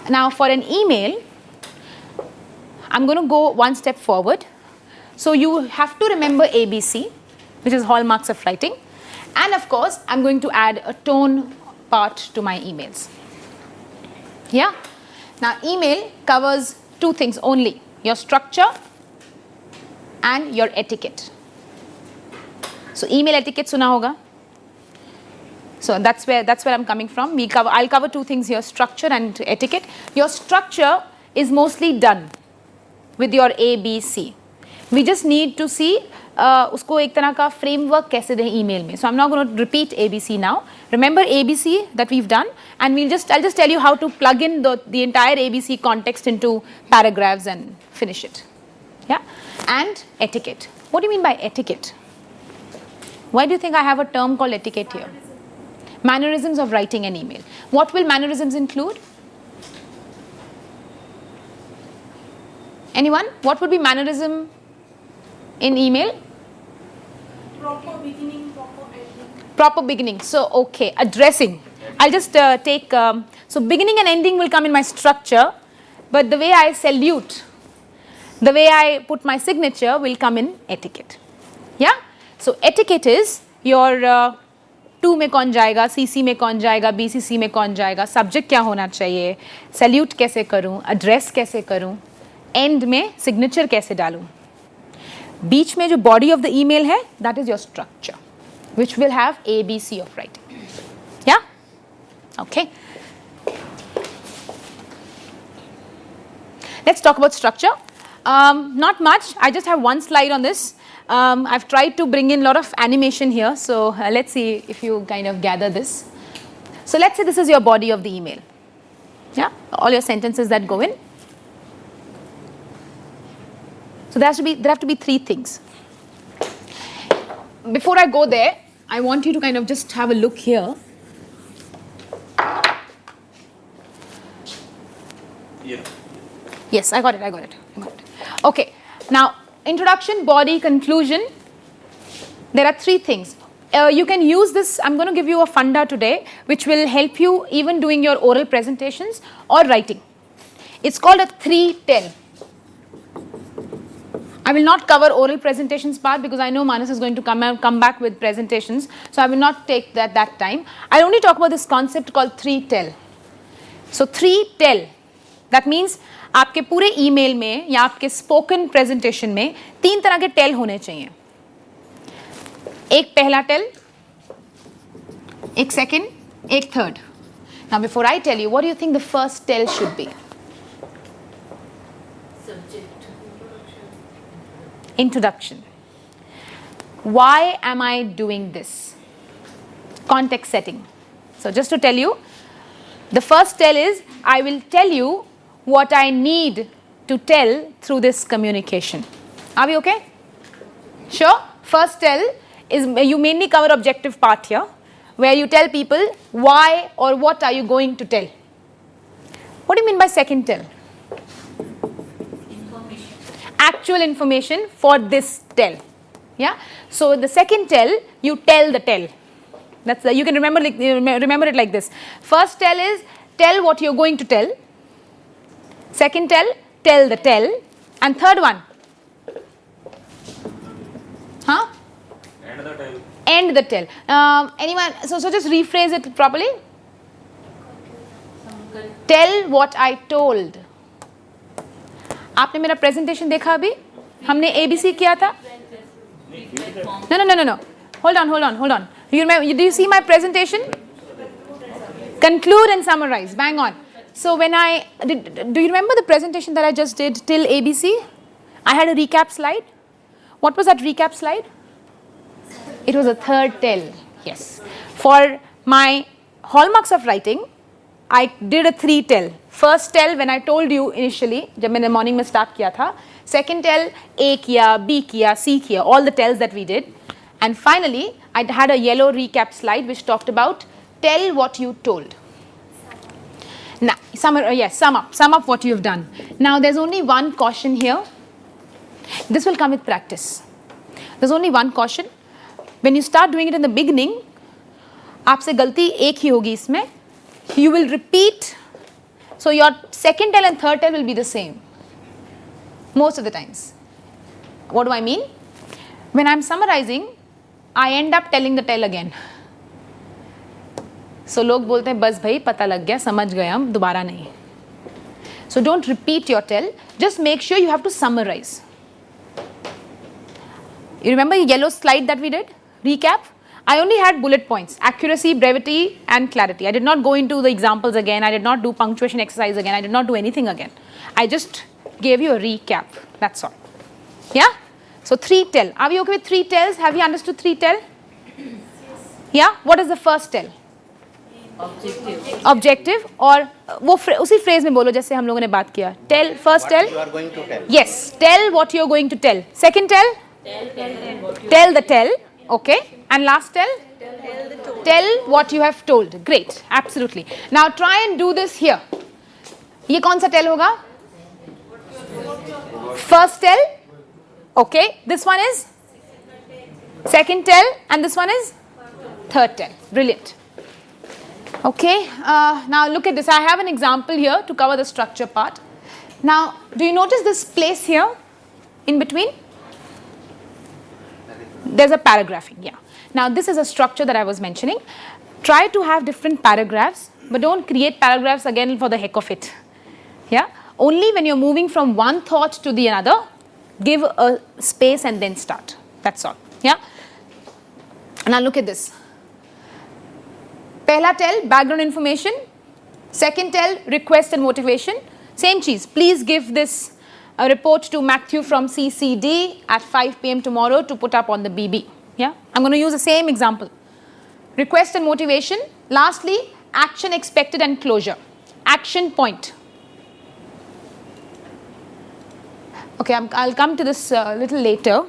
Now for an email, I'm going to go one step forward. So you have to remember ABC, which is hallmarks of writing. And of course, I'm going to add a tone part to my emails. Yeah? Now email covers two things only, your structure and your etiquette. So email etiquette suna hoga. So that's where I'm coming from. I'll cover two things here, structure and etiquette. Your structure is mostly done with your ABC. We just need to see usko ek tarah ka framework kaise de email mein. So I'm not going to repeat ABC now. Remember ABC that we've done, and I'll just tell you how to plug in the entire ABC context into paragraphs and finish it. Yeah? And etiquette. What do you mean by etiquette? Why do you think I have a term called etiquette here? Mannerisms of writing an email. What will mannerisms include? Anyone? What would be mannerism in email? Proper beginning, proper ending. Proper beginning. So, okay, addressing. I'll just take, so beginning and ending will come in my structure, but the way I salute, the way I put my signature will come in etiquette. Yeah? So, etiquette is your टू में कौन जाएगा, CC में कौन जाएगा, BCC में कौन जाएगा, सब्जेक्ट क्या होना चाहिए, सैल्यूट कैसे करूं, एड्रेस कैसे करूं, एंड में सिग्नेचर कैसे डालूं, बीच में जो बॉडी ऑफ द ईमेल है that is your structure which will have ABC of writing. या okay, let's talk about structure. Not much, I just have one slide on this. I've tried to bring in a lot of animation here, so let's see if you kind of gather this. So let's say this is your body of the email. Yeah, all your sentences that go in. So there have to be three things. Before I go there, I want you to kind of just have a look here. Yeah. Yes, I got it. Okay, now introduction, body, conclusion. There are three things. You can use this. I'm going to give you a funda today which will help you even doing your oral presentations or writing. It's called a 3-tell. I will not cover oral presentations part because I know Manas is going to come back with presentations, so I will not take that time. I only talk about this concept called 3-tell. So 3-tell, that means आपके पूरे email में या आपके spoken presentation में तीन तरह के tell होने चाहिए. एक पहला टेल, एक सेकंड, एक third. Now before I tell you, what do you think the first tell should be? Subject. Introduction. Why am I doing this? Context setting. So just to tell you, the first tell is I will tell you what I need to tell through this communication. Are we okay? Sure? First tell is you mainly cover objective part here, where you tell people why or what are you going to tell. What do you mean by second tell? Information. Actual information for this tell. Yeah? So the second tell, you tell the tell. That's you can remember it like this. First tell is tell what you're going to tell. Second tell the tell, and third one, huh? End the tell. Anyone? So just rephrase it properly. Tell what I told. आपने मेरा presentation देखा अभी? हमने ABC किया था? No. Hold on. You remember? Do you see my presentation? Conclude and summarize. Bang on. So when do you remember the presentation that I just did till ABC? I had a recap slide. What was that recap slide? It was a third tell. Yes. For my hallmarks of writing, I did a 3-tell. First tell when I told you initially, जब मैंने morning में start किया था. Second tell, A किया, B किया, C किया, all the tells that we did. And finally, I had a yellow recap slide which talked about tell what you told. Now, sum up what you have done. Now, there's only one caution here. This will come with practice. There's only one caution. When you start doing it in the beginning, आपसे गलती एक ही होगी इसमें. You will repeat So your second tell and third tell will be the same most of the times. What do I mean? When I'm summarizing, I end up telling the tell again. So लोग बोलते हैं बस भाई पता लग गया समझ गए हम दोबारा नहीं. So don't repeat your tell. Just make sure you have to summarize. You remember the yellow slide that we did? Recap. I only had bullet points: accuracy, brevity, and clarity. I did not go into the examples again. I did not do punctuation exercise again. I did not do anything again. I just gave you a recap. That's all. Yeah? So 3 tell. Are we okay with 3 tells? Have you understood 3 tell? Yeah? What is the first tell? Objective. और वो उसी phrase में बोलो जैसे हम लोगों ने बात किया. Tell, first tell. What you are going to tell. Yes. Tell what you are going to tell. Second tell? Tell the tell. Okay. And last tell? Tell what you have told. Great. Absolutely. Now try and do this here. ये कौन सा tell होगा? First tell. Okay. This one is second tell, and this one is third tell. Brilliant. Okay. Now look at this. I have an example here to cover the structure part. Now, do you notice this place here in between? There's a paragraphing. Yeah. Now this is a structure that I was mentioning. Try to have different paragraphs, but don't create paragraphs again for the heck of it. Yeah. Only when you're moving from one thought to the another, give a space and then start. That's all. Yeah. Now look at this. Pehla tell, background information. Second tell, request and motivation. Same cheese. Please give this report to Matthew from CCD at 5 p.m. tomorrow to put up on the BB. Yeah. I'm going to use the same example. Request and motivation. Lastly, action expected and closure. Action point. Okay, I'll come to this a little later.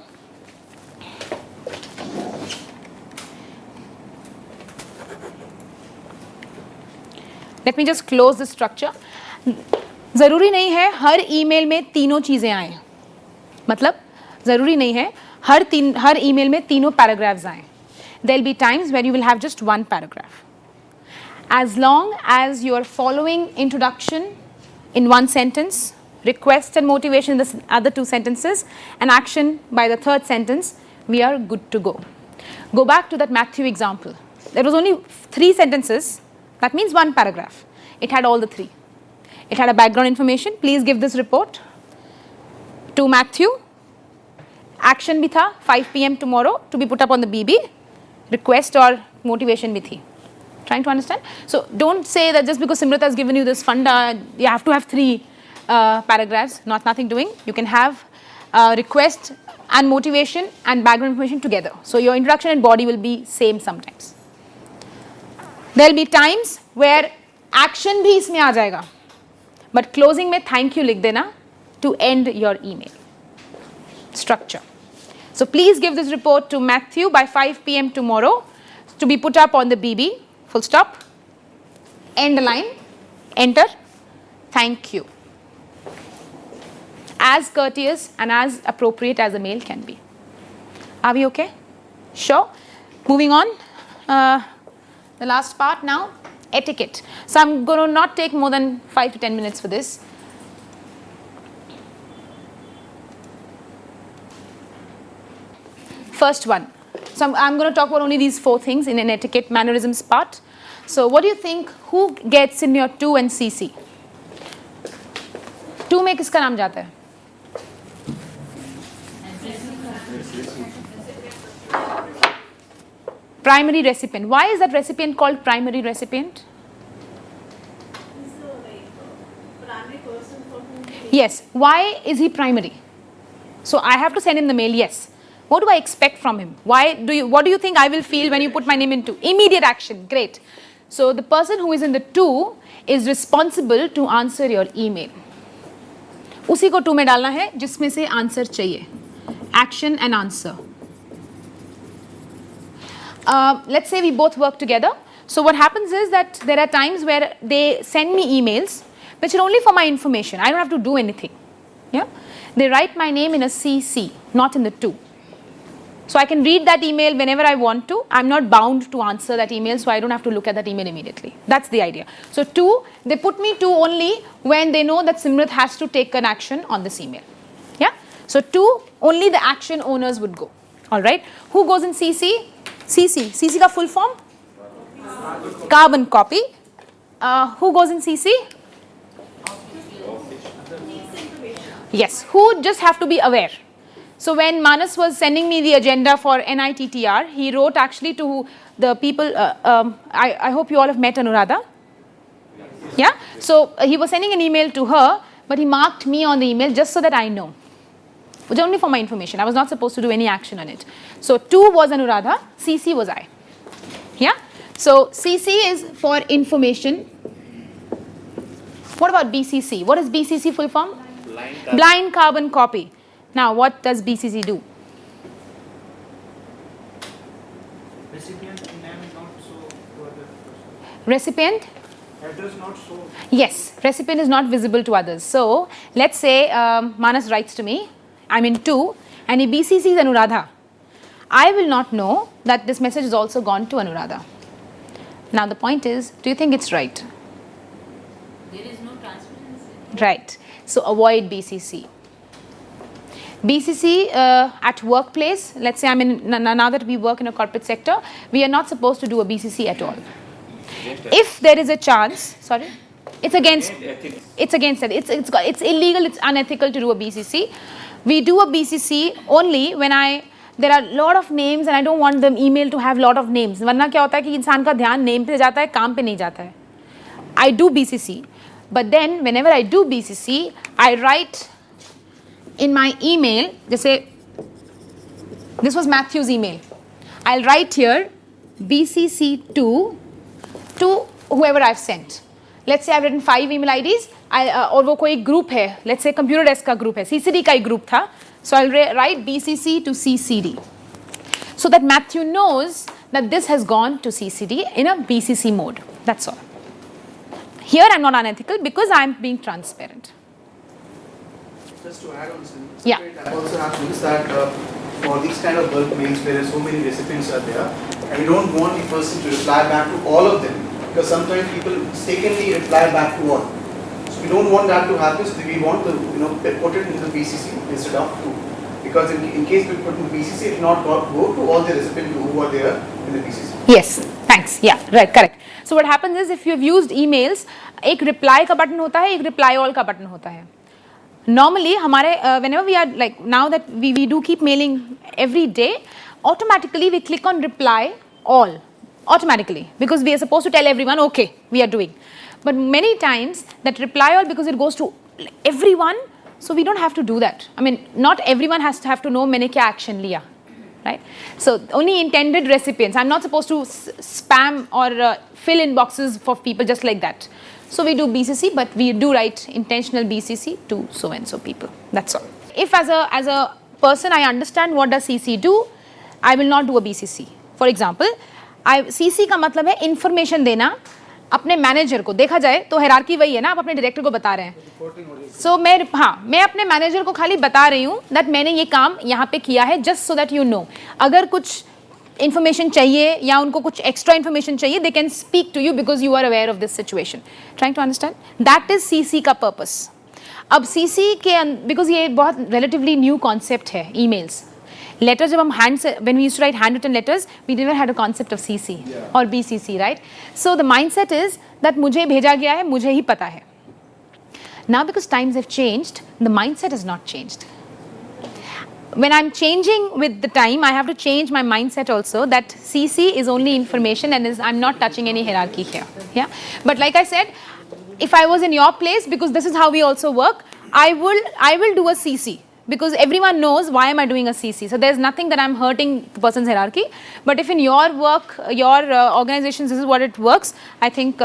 Let me just close the structure. ज़रूरी नहीं है हर email में तीनों चीज़ें आएँ. मतलब ज़रूरी नहीं है हर ईमेल में तीनों पैराग्राफ्स आएँ. There will be times where you will have just one paragraph. As long as you are following introduction in one sentence, request and motivation in the other 2 sentences, and action by the 3rd sentence, we are good to go. Go back to that Matthew example. There was only 3 sentences. That means 1 paragraph. It had all the 3. It had a background information. Please give this report to Matthew. Action bhi tha 5 p.m. tomorrow to be put up on the BB. Request or motivation bhi thi. Trying to understand? So don't say that just because Simrata has given you this funda, you have to have 3 paragraphs. Nothing doing. You can have request and motivation and background information together. So your introduction and body will be same sometimes. There will be times where action भी इसमें आ जाएगा, but closing में thank you लिख देना to end your email. Structure. So please give this report to Matthew by 5 p.m. tomorrow to be put up on the BB. Full stop. End line. Enter. Thank you. As courteous and as appropriate as a mail can be. Are we okay? Sure. Moving on. The last part now, etiquette. So I'm going to not take more than 5 to 10 minutes for this. First one. So I'm going to talk about only these 4 things in an etiquette mannerisms part. So what do you think, who gets in your 2 and CC? 2 में किसका नाम जाता है? Primary recipient. Why is that recipient called primary recipient? Yes. Why is he primary? So I have to send him the mail. Yes. What do I expect from him? What do you think I will feel when you put my name into? Immediate action. Great. So the person who is in the 2 is responsible to answer your email. उसी को 2 में डालना है जिसमें से answer चाहिए. Action and answer. Let's say we both work together. So what happens is that there are times where they send me emails which are only for my information. I don't have to do anything. Yeah? They write my name in a CC, not in the 2. So I can read that email whenever I want to. I'm not bound to answer that email, so I don't have to look at that email immediately. That's the idea. So 2, they put me 2 only when they know that Simrat has to take an action on this email. Yeah? So 2, only the action owners would go. All right? Who goes in CC? CC. CC ka full form? Carbon copy. Who goes in CC? Yes. Who just have to be aware? So when Manas was sending me the agenda for NITTR, he wrote actually to the people, I hope you all have met Anuradha. Yeah? So he was sending an email to her, but he marked me on the email just so that I know. Which only for my information. I was not supposed to do any action on it. So 2 was Anuradha, CC was I. Yeah? So CC is for information. What about BCC? What is BCC full form? Blind carbon copy. Now, what does BCC do? Recipient name not so to other person. Recipient? Address not so. Yes, recipient is not visible to others. So, let's say Manas writes to me, I'm in 2, and he BCCs Anuradha. I will not know that this message has also gone to Anuradha. Now, the point is, do you think it's right? There is no transparency. Right. So, avoid BCC. BCC at workplace, let's say I'm in, now that we work in a corporate sector, we are not supposed to do a BCC at all. If there is a chance, sorry, it's against it. It's illegal, it's unethical to do a BCC. We do a BCC only when there are a lot of names and I don't want the email to have lot of names. वरना क्या होता है कि इंसान का ध्यान name पे जाता है, काम पे नहीं जाता है. I do BCC, but then whenever I do BCC, I write in my email, just say, this was Matthew's email. I'll write here BCC to whoever I've sent. Let's say I've written 5 email IDs, और वो कोई group है, let's say computer desk का group है, CCD का ही group था, so I'll write BCC to CCD, so that Matthew knows that this has gone to CCD in a BCC mode. That's all. Here I'm not unethical because I'm being transparent. Just to add on, Yeah. I also have noticed that for these kind of bulk mails where so many recipients are there, I don't want the person to reply back to all of them because sometimes people mistakenly reply back to all. So we don't want that to happen. So we want to put it into the BCC instead of to, because in case we put in the BCC, it will not go to all the recipients who are there in the BCC. Yes, thanks. Yeah, right, correct. So what happens is if you've used emails, एक reply का button होता है, एक reply all का button होता है. Normally, whenever we are like now that we do keep mailing every day, automatically we click on reply all automatically because we are supposed to tell everyone okay we are doing. But many times that reply all because it goes to everyone, so we don't have to do that. I mean, not everyone has to have to know मैंने क्या action लिया, right? So only intended recipients. I'm not supposed to spam or fill in boxes for people just like that. So we do BCC, but we do write intentional BCC to so and so people. That's all. If as a person I understand what does CC do, I will not do a BCC. For example, CC का मतलब है information देना अपने manager को. देखा जाए तो hierarchy वही है ना, आप अपने डायरेक्टर को बता रहे हैं. So मैं अपने मैनेजर को खाली बता रही हूँ that मैंने ये काम यहाँ पे किया है, just so that you know. अगर कुछ information चाहिए या उनको कुछ extra information चाहिए, they can speak to you because you are aware of this situation. Trying to understand? That is CC का purpose. अब CC के because ये बहुत relatively new concept है emails. Letters जब हम when we used to write handwritten letters, we never had a concept of CC or BCC, right? So the mindset is that मुझे भेजा गया है, मुझे ही पता है. Now because times have changed, the mindset has not changed. When I'm changing with the time, I have to change my mindset also that CC is only information and I'm not touching any hierarchy here. Yeah. But like I said, if I was in your place, because this is how we also work, I will do a CC because everyone knows why am I doing a CC. So there's nothing that I'm hurting the person's hierarchy. But if in your work, your organizations, this is what it works, I think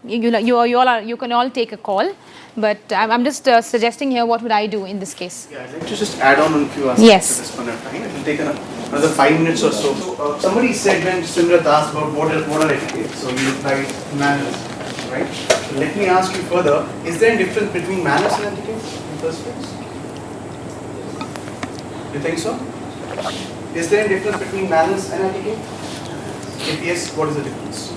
you can all take a call. But I'm just suggesting here what would I do in this case. Yeah, I'd like to just add on a few aspects Yes. to this point of time. It will take another 5 minutes or so. So somebody said when Simrat asked about what are etiquette, so you replied manners, right? So let me ask you further, is there a difference between manners and etiquette in the first place? You think so? Is there a difference between manners and etiquette? If yes, what is the difference?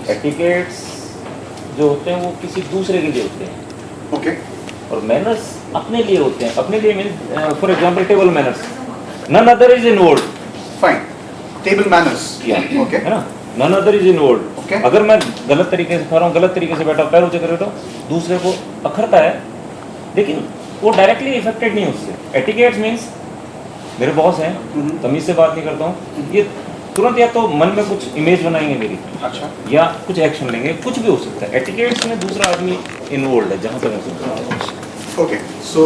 Etiquettes जो होते हैं वो किसी दूसरे के लिए होते हैं Okay. और मैनर्स अपने लिए होते हैं. अपने लिए mean for example table manners. None other is involved. Fine. Table manners. Okay. है ना. None other is involved. Okay. अगर मैं गलत तरीके से खा रहा हूँ, गलत तरीके से बैठा, पैर ऊंचे कर रहा हूँ, दूसरे को अखरता है, लेकिन वो डायरेक्टली इफेक्टेड नहीं उससे. एटिकेट्स मीन्स मेरे बॉस हैं, तमीज से बात नहीं करता हूँ, ये तुरंत या तो मन में कुछ इमेज बनाएंगे मेरी, अच्छा. या कुछ एक्शन लेंगे, कुछ भी हो सकता है. एटिकेट्स में दूसरा आदमी इन्वॉल्व है, जहाँ तक मैं समझता हूँ. Okay. So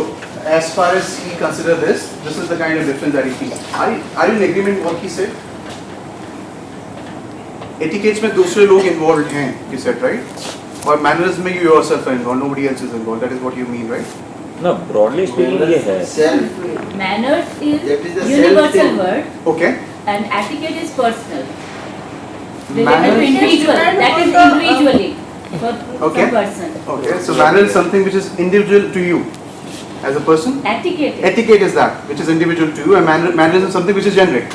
as far as he consider this is the kind of difference that he sees. Are you in agreement with what he said? Etiquettes में दूसरे लोग involved हैं, you said, right? और manners में you yourself are involved, nobody else is involved. That is what you mean, right? ना broadly speaking ये है. Manners is That is the universal self-thing. word Okay. and etiquette is personal. Related to Manners. individual. That is individually for Okay. a person. Okay. So manner is something which is individual to you as a person. Etiquette. Etiquette is that which is individual to you, and mannerism is something which is generic.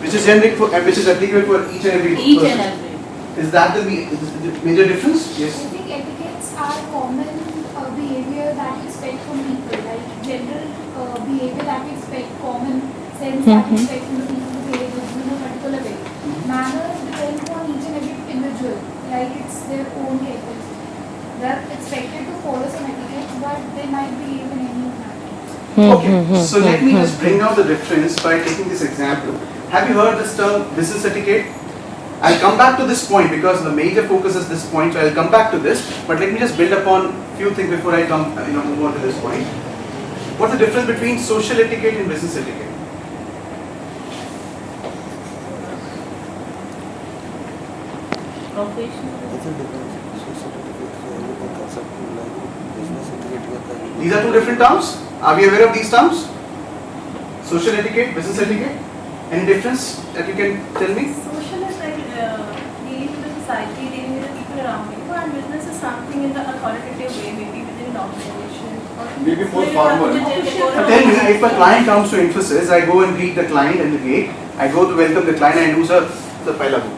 Which is generic for and which is applicable for each and every Each person. and every. Is that the major difference? Yes. I think etiquettes are common behavior that we expect from people, like general behavior that we expect, common sense that we expect from the people to behave in a particular way. Manners depend on each and every individual, like it's their own characteristics. They're expected to follow some etiquette, but they might behave in any manner. Okay. So let me just bring out the difference by taking this example. Have you heard this term business etiquette? I'll come back to this point because the major focus is this point. So I'll come back to this, but let me just build upon few things before I come, move on to this point. What's the difference between social etiquette and business etiquette? These are two different terms. Are we aware of these terms? Social etiquette, business etiquette. Any difference that you can tell me? Social is like dealing with the society, dealing with the people around you, and business is something in the authoritative way, maybe within an organization. Maybe more formal. Tell me, if a client comes to Infosys, I go and greet the client at the gate, I go to welcome the client and I do the pehla go.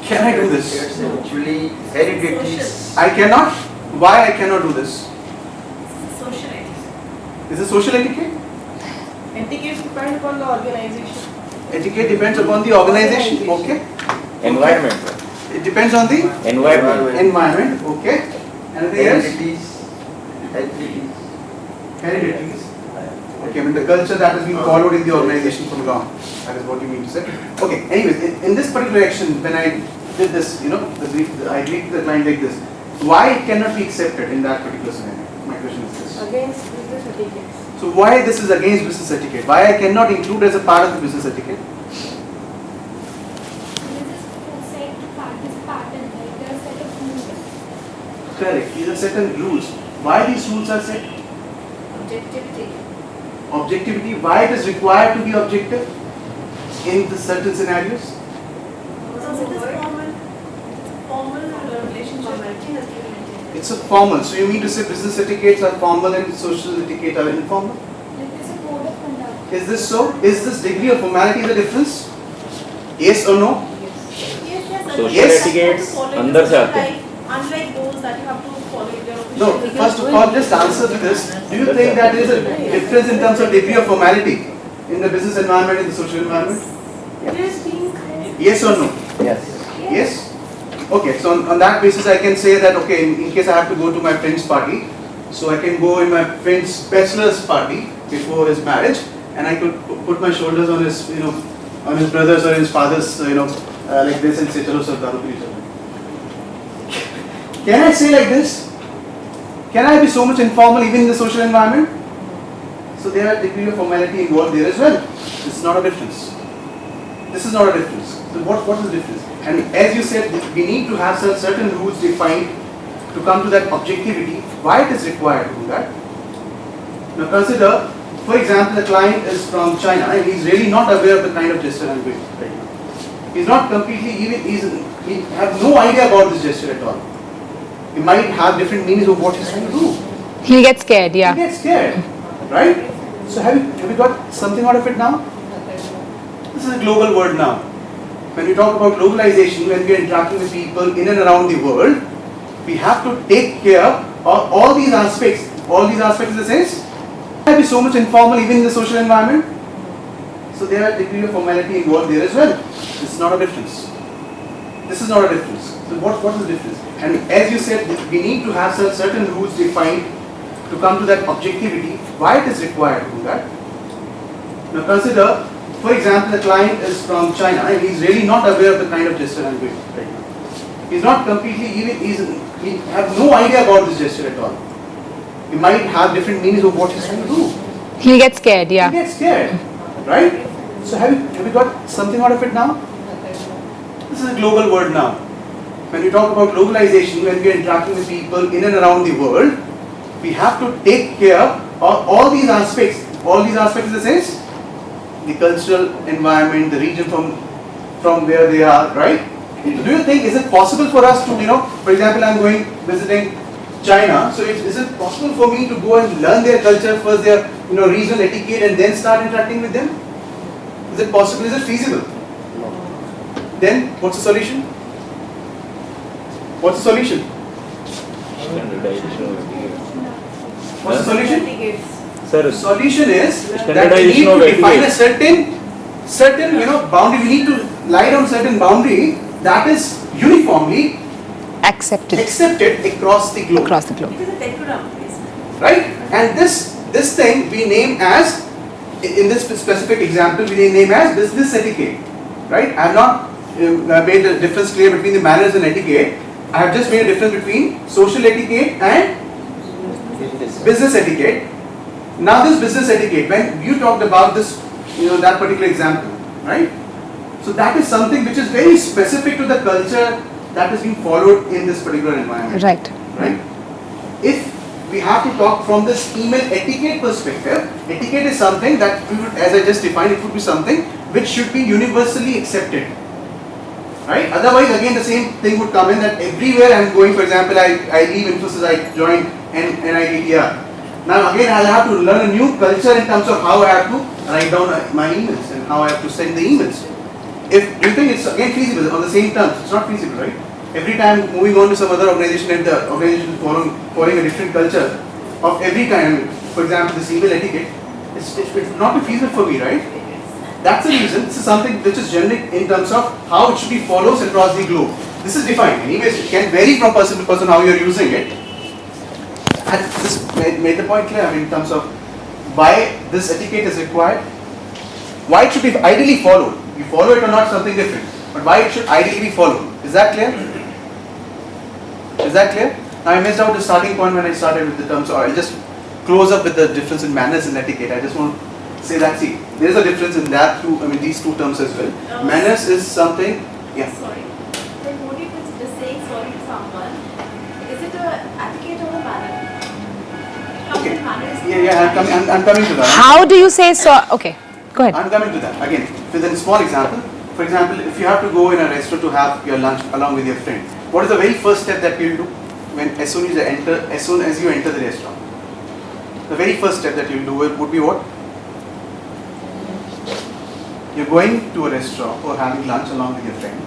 Can I do this? It's actually hereditary. I cannot. Why I cannot do this? Social etiquette. Is it social etiquette? Etiquette depends upon the organization. Etiquette depends upon the organization. Okay. Environment. It depends on the environment. environment. Okay. Anything else? Heredities. Heredities. Okay, I mean the culture that has been followed in the organization from long. That is what you mean to say. Okay, anyways, in this particular action, when I did this, I greeted the client like this. Why it cannot be accepted in that particular scenario? My question is this. Against business etiquette. So why this is against business etiquette? Why I cannot include as a part of the business etiquette? There are set of rules. Correct. These are certain rules. Why these rules are set? Objectivity. Objectivity. Why it is required to be objective in the certain scenarios? Because it is formal. Formal relationship. It's a formal. So you mean to say business etiquettes are formal and social etiquette are informal? It is a code of conduct. Is this so? Is this degree of formality the difference? Yes or no? Social Yes. Etiquettes अंदर से आते हैं. Unlike those that you have to follow in your official. No. First of all, just answer to this. Do you think that there is a difference in terms of degree of formality in the business environment and the social environment? It is being. Yes or no? Yes. Yes? Okay, so on that basis I can say that, okay, in case I have to go to my friend's party, so I can go in my friend's bachelor's party before his marriage, and I could put my shoulders on his, on his brother's or his father's, like this and say, chalo sir, daru pee chalo. Can I say like this? Can I be so much informal even in the social environment? So there are degree of formality involved there as well. This is not a difference. This is not a difference. So what is the difference? And as you said, we need to have certain rules defined to come to that objectivity. Why it is required to do that? Now consider, for example, the client is from China and he is really not aware of the kind of gesture I am doing right now. He is not completely, he has no idea about this gesture at all. He might have different meanings of what he is trying to do. He'll get scared, You yeah. get scared, right? So have you got something out of it now? This is a global word now. When we talk about globalization, when we are interacting with people in and around the world, we have to take care of all these aspects. All these aspects in the sense, there will be so much informal even in the social environment. So there are a degree of formality involved there as well. This is not a difference. This is not a difference. So what is the difference? And as you said, we need to have certain rules defined to come to that objectivity. Why it is required to do that? Now consider, for example, the client is from China and he's really not aware of the kind of gesture I'm doing right now. He's not completely he have no idea about this gesture at all. He might have different meanings of what he's trying to do. He'll get scared, He yeah. gets scared, right? So have you got something out of it now? This is a global word now. When we talk about globalization, when we are interacting with people in and around the world, we have to take care of all these aspects. All these aspects in the sense, the cultural environment, the region from where they are, right? So do you think, is it possible for us to, for example, I'm going visiting China, so is it possible for me to go and learn their culture first, their regional etiquette, and then start interacting with them? Is it possible? Is it feasible? Then what's the solution? What's the solution? What's the solution? Sir, The solution is that we need Standardization to of define a etiquette. certain boundary. We need to lie down certain boundary that is uniformly Accepted accepted across the globe. across the globe. It is a decorum, basically. Right? And this thing we name as, in this specific example, we name as business etiquette. Right? I have not made the difference clear between the manners and etiquette. I have just made a difference between social etiquette and business etiquette. Now this business etiquette, when you talked about this, that particular example, right? So that is something which is very specific to the culture that is being followed in this particular environment. Right. Right? If we have to talk from this email etiquette perspective, etiquette is something that we would, as I just defined, it would be something which should be universally accepted. Right? Otherwise, again, the same thing would come in that everywhere I'm going, for example, I leave Infosys, I join NIDTR. Now again, I'll have to learn a new culture in terms of how I have to write down my emails and how I have to send the emails. Do you think it's again feasible on the same terms? It's not feasible, right? Every time moving on to some other organization and the organization is following a different culture of every time, for example, this email etiquette, it's not be feasible for me, right? That's the reason. This is something which is generic in terms of how it should be followed across the globe. This is defined. Anyways, it can vary from person to person how you are using it. And this made the point clear, in terms of why this etiquette is required, why it should be ideally followed. You follow it or not, something different. But why it should ideally be followed. Is that clear? Is that clear? Now I missed out the starting point when I started with the terms, so I'll just close up with the difference in manners and etiquette. I just want to say that, see, there is a difference in that too, these two terms as well. Manners is something, yeah. Sorry. Like, what if it's just saying sorry to someone? Is it a etiquette or a manner? Okay. Manner is I'm coming to that. How do you say so? Okay, go ahead. I'm coming to that. Again, with a small example. For example, if you have to go in a restaurant to have your lunch along with your friend, what is the very first step that you'll do as soon as you enter the restaurant? The very first step that you'll do would be what? You're going to a restaurant or having lunch along with your friend.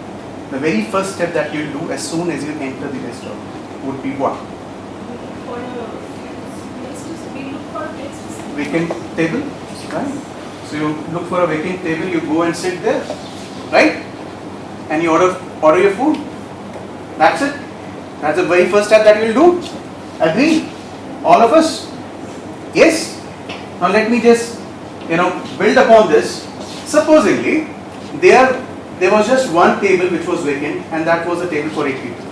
The very first step that you'll do as soon as you enter the restaurant would be what? for a place to we look for a place to sit. Vacant table, right? So you look for a vacant table, you go and sit there, right? And you order your food. That's it. That's the very first step that you will do. Agree? All of us? Yes? Now let me just, build upon this. Supposingly, there was just one table which was vacant, and that was a table for 8 people.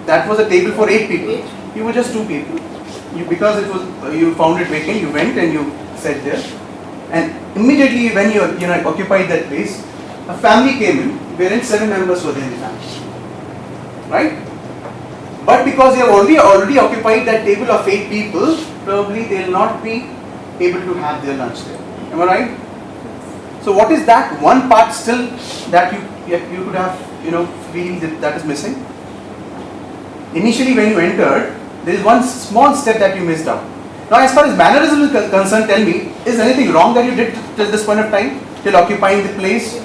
That was a table for 8 people. You were just 2 people. Because you found it vacant, you went and you sat there. And immediately when you occupied that place, a family came in, wherein 7 members were there in the family. Right? But because you have already occupied that table of 8 people, probably they will not be able to have their lunch there. Am I right? So what is that one part still that you could have feel that is missing? Initially when you entered, there is one small step that you missed out. Now, as far as mannerism is concerned, tell me, is anything wrong that you did till this point of time, till occupying the place?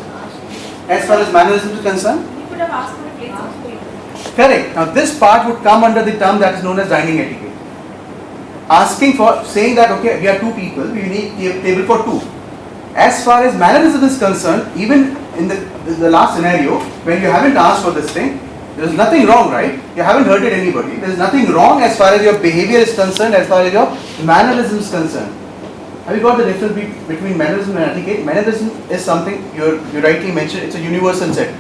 As far as mannerism is concerned? You could have asked for a place also. Correct. Now, this part would come under the term that is known as dining etiquette. Asking for, saying that, okay, we are two people, we need a table for two. As far as mannerism is concerned, even in the last scenario, when you haven't asked for this thing, there is nothing wrong, right? You haven't hurted anybody. There is nothing wrong as far as your behavior is concerned, as far as your mannerism is concerned. Have you got the difference between mannerism and etiquette? Mannerism is something you rightly mentioned, it's a universal set.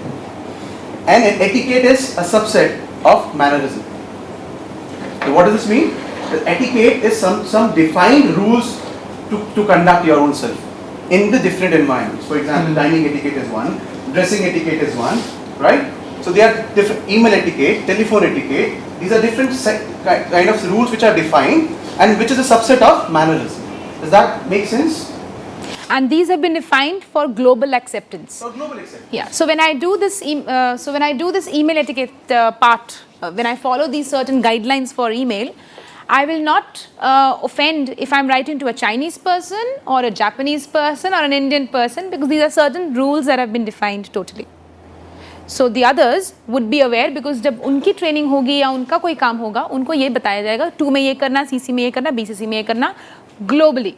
And etiquette is a subset of mannerism. So what does this mean? The etiquette is some defined rules to conduct your own self in the different environments. For example, dining etiquette is one, dressing etiquette is one, right? So they are different. Email etiquette, telephone etiquette, these are different kind of rules which are defined and which is a subset of mannerism. Does that make sense? And these have been defined for global acceptance. For global acceptance. Yeah. So when I do this, email etiquette part, when I follow these certain guidelines for email, I will not offend if I'm writing to a Chinese person or a Japanese person or an Indian person, because these are certain rules that have been defined totally. So the others would be aware, because जब उनकी training होगी या उनका कोई काम होगा, उनको ये बताया जाएगा 2 में ये करना, CC में ये करना, BCC में ये करना, globally.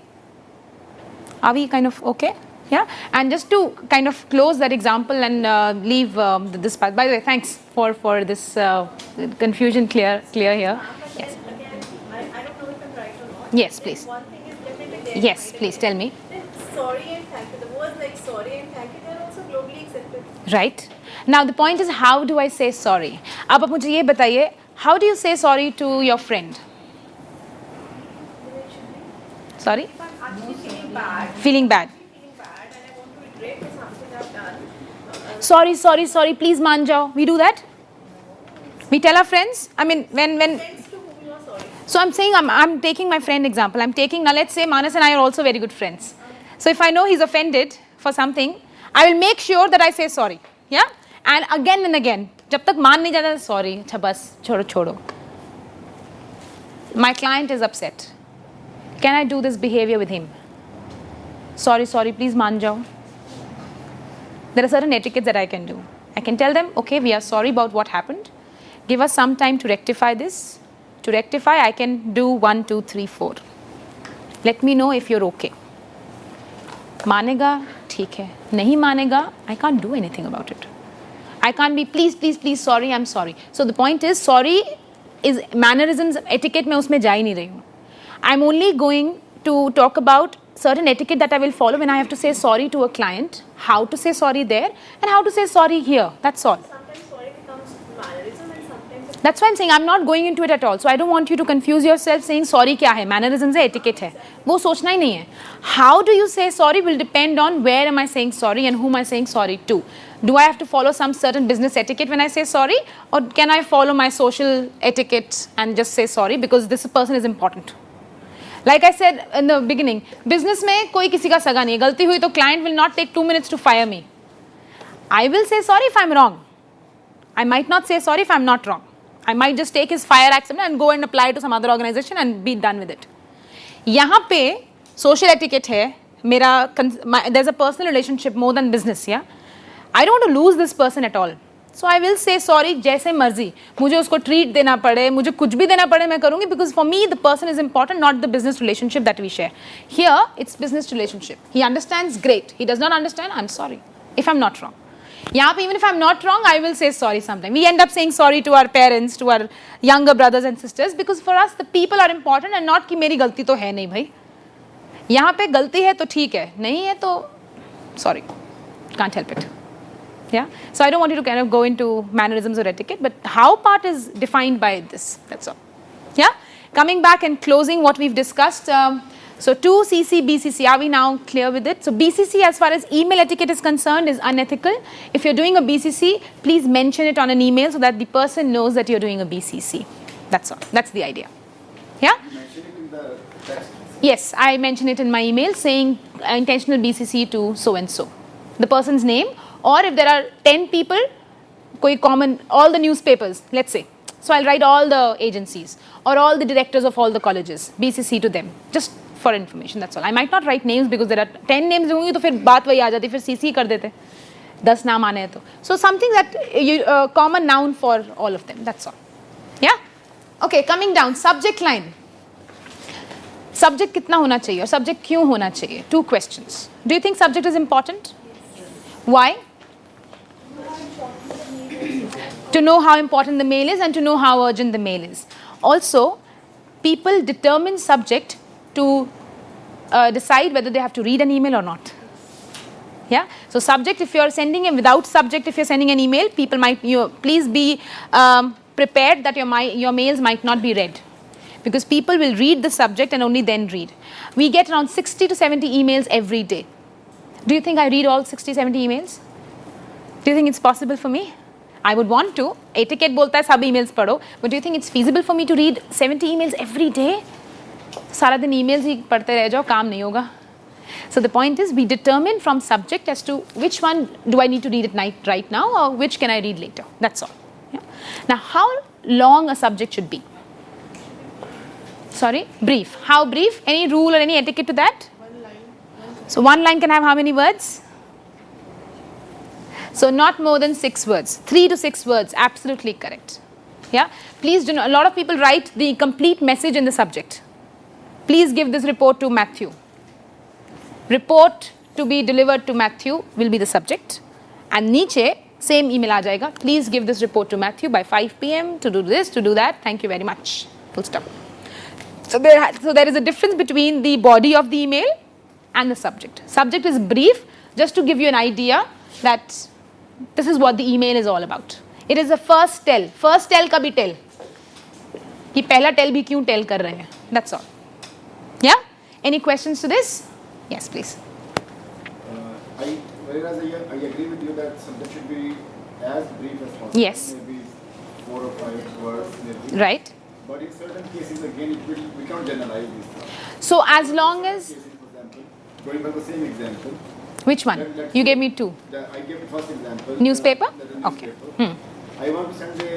Are we kind of okay? Yeah. And just to kind of close that example and leave this part. By the way, thanks for this confusion clear here. Yes. Again, I don't know if I'm right or not. Yes, please. One thing is definitely Yes, please tell me. Sorry and thank you. The words like sorry and thank you, they are also globally accepted. Right. Now the point is, how do I say sorry? अब आप मुझे ये बताइए, how do you say sorry to your friend? Sorry? If I'm actually feeling bad, Feeling bad. and I want to regret for something I've done. Sorry, please मान जाओ. We do that? We tell our friends? I mean, when Friends to whom you are sorry. so I'm saying, I'm taking my friend example. I'm taking, now let's say Manas and I are also very good friends. So if I know he's offended for something, I will make sure that I say sorry. Yeah? And again, जब तक मान नहीं जाता, sorry, अच्छा बस, छोड़ो. My client is upset. Can I do this behavior with him? Sorry, please मान जाओ. There are certain etiquettes that I can do. I can tell them, okay, we are sorry about what happened. Give us some time to rectify this. To rectify, I can do 1, 2, 3, 4. Let me know if you're okay. मानेगा, ठीक है. नहीं मानेगा, I can't do anything about it. I can't be, please, sorry, I'm sorry. So the point is, sorry is mannerisms, etiquette में उसमें जा ही नहीं रही हूँ. I'm only going to talk about certain etiquette that I will follow when I have to say sorry to a client, how to say sorry there, and how to say sorry here. That's all. Sometimes sorry becomes mannerism and sometimes it's That's why I'm saying I'm not going into it at all. So I don't want you to confuse yourself saying sorry क्या है, mannerisms है, etiquette है. वो सोचना ही नहीं है. How do you say sorry will depend on where am I saying sorry and whom am I saying sorry to. Do I have to follow some certain business etiquette when I say sorry, or can I follow my social etiquette and just say sorry because this person is important? Like I said in the beginning, business में कोई किसी का सगा नहीं है. गलती हुई तो client will not take 2 minutes to fire me. I will say sorry if I'm wrong. I might not say sorry if I'm not wrong. I might just take his fire accident and go and apply to some other organization and be done with it. यहाँ पे social etiquette है. There's a personal relationship more than business, yeah. I don't want to lose this person at all. So I will say sorry जैसे मर्जी. मुझे उसको treat देना पड़े, मुझे कुछ भी देना पड़े मैं करूँगी, because for me the person is important, not the business relationship that we share. Here it's business relationship. He understands, great. He does not understand, I'm sorry. If I'm not wrong. यहाँ पे even if I'm not wrong, I will say sorry sometime. We end up saying sorry to our parents, to our younger brothers and sisters, because for us the people are important and not कि मेरी गलती तो है नहीं भाई. यहाँ पे गलती है तो ठीक है, नहीं है तो sorry, can't help it. Yeah, so I don't want you to kind of go into mannerisms or etiquette, but how part is defined by this, that's all. Yeah, coming back and closing what we've discussed. So 2CC, BCC, are we now clear with it? So BCC as far as email etiquette is concerned is unethical. If you're doing a BCC, please mention it on an email so that the person knows that you're doing a BCC. That's all, that's the idea. Yeah? You mentioned it in the text. Yes, I mention it in my email saying intentional BCC to so and so. The person's name. Or if there are 10 people, koi common, all the newspapers, let's say, So I'll write all the agencies or all the directors of all the colleges, BCC to them, just for information, that's all. I might not write names because there are 10 names होंगी तो फिर बात वही आ जाती, फिर CC कर देते, 10 नाम आने हैं तो. So something that common noun for all of them, that's all. Yeah? Okay, coming down, subject line. Subject कितना होना चाहिए और subject क्यों होना चाहिए? 2 questions. Do you think subject is important? Why? To know how important the mail is and to know how urgent the mail is. Also, people determine subject to decide whether they have to read an email or not. Yeah. So subject, if you are sending it without subject, if you are sending an email, people might, please be prepared that your mails might not be read. Because people will read the subject and only then read. We get around 60 to 70 emails every day. Do you think I read all 60, 70 emails? Do you think it's possible for me? I would want to. Etiquette बोलता है सब emails पढ़ो. But do you think it's feasible for me to read 70 emails every day? सारा दिन emails ही पढ़ते रह जाओ, काम नहीं होगा. So the point is, we determine from subject as to which one do I need to read at night right now or which can I read later. That's all. Yeah? Now, how long a subject should be? Sorry, brief. How brief? Any rule or any etiquette to that? 1 line. So one line can have how many words? So not more than 6 words. 3 to 6 words, absolutely correct. Yeah. Please do not. A lot of people write the complete message in the subject. Please give this report to Matthew. Report to be delivered to Matthew will be the subject. And नीचे same email आ जाएगा. Please give this report to Matthew by 5 p.m. to do this, to do that. Thank you very much. Full stop. So there is a difference between the body of the email and the subject. Subject is brief, just to give you an idea that this is what the email is all about. It is the first tell. First tell का भी tell. कि पहला tell भी क्यों tell कर रहे हैं. That's all. Yeah? Any questions to this? Yes, please. Whereas I agree with you that subject should be as brief as possible. Yes. Maybe 4 or 5 words. Maybe. Right. But in certain cases, again, we can't generalize this stuff. So as long as, Cases, for example, going by the same example. which one? You gave me 2. I gave the first example. Newspaper? The Okay. newspaper. I want to send a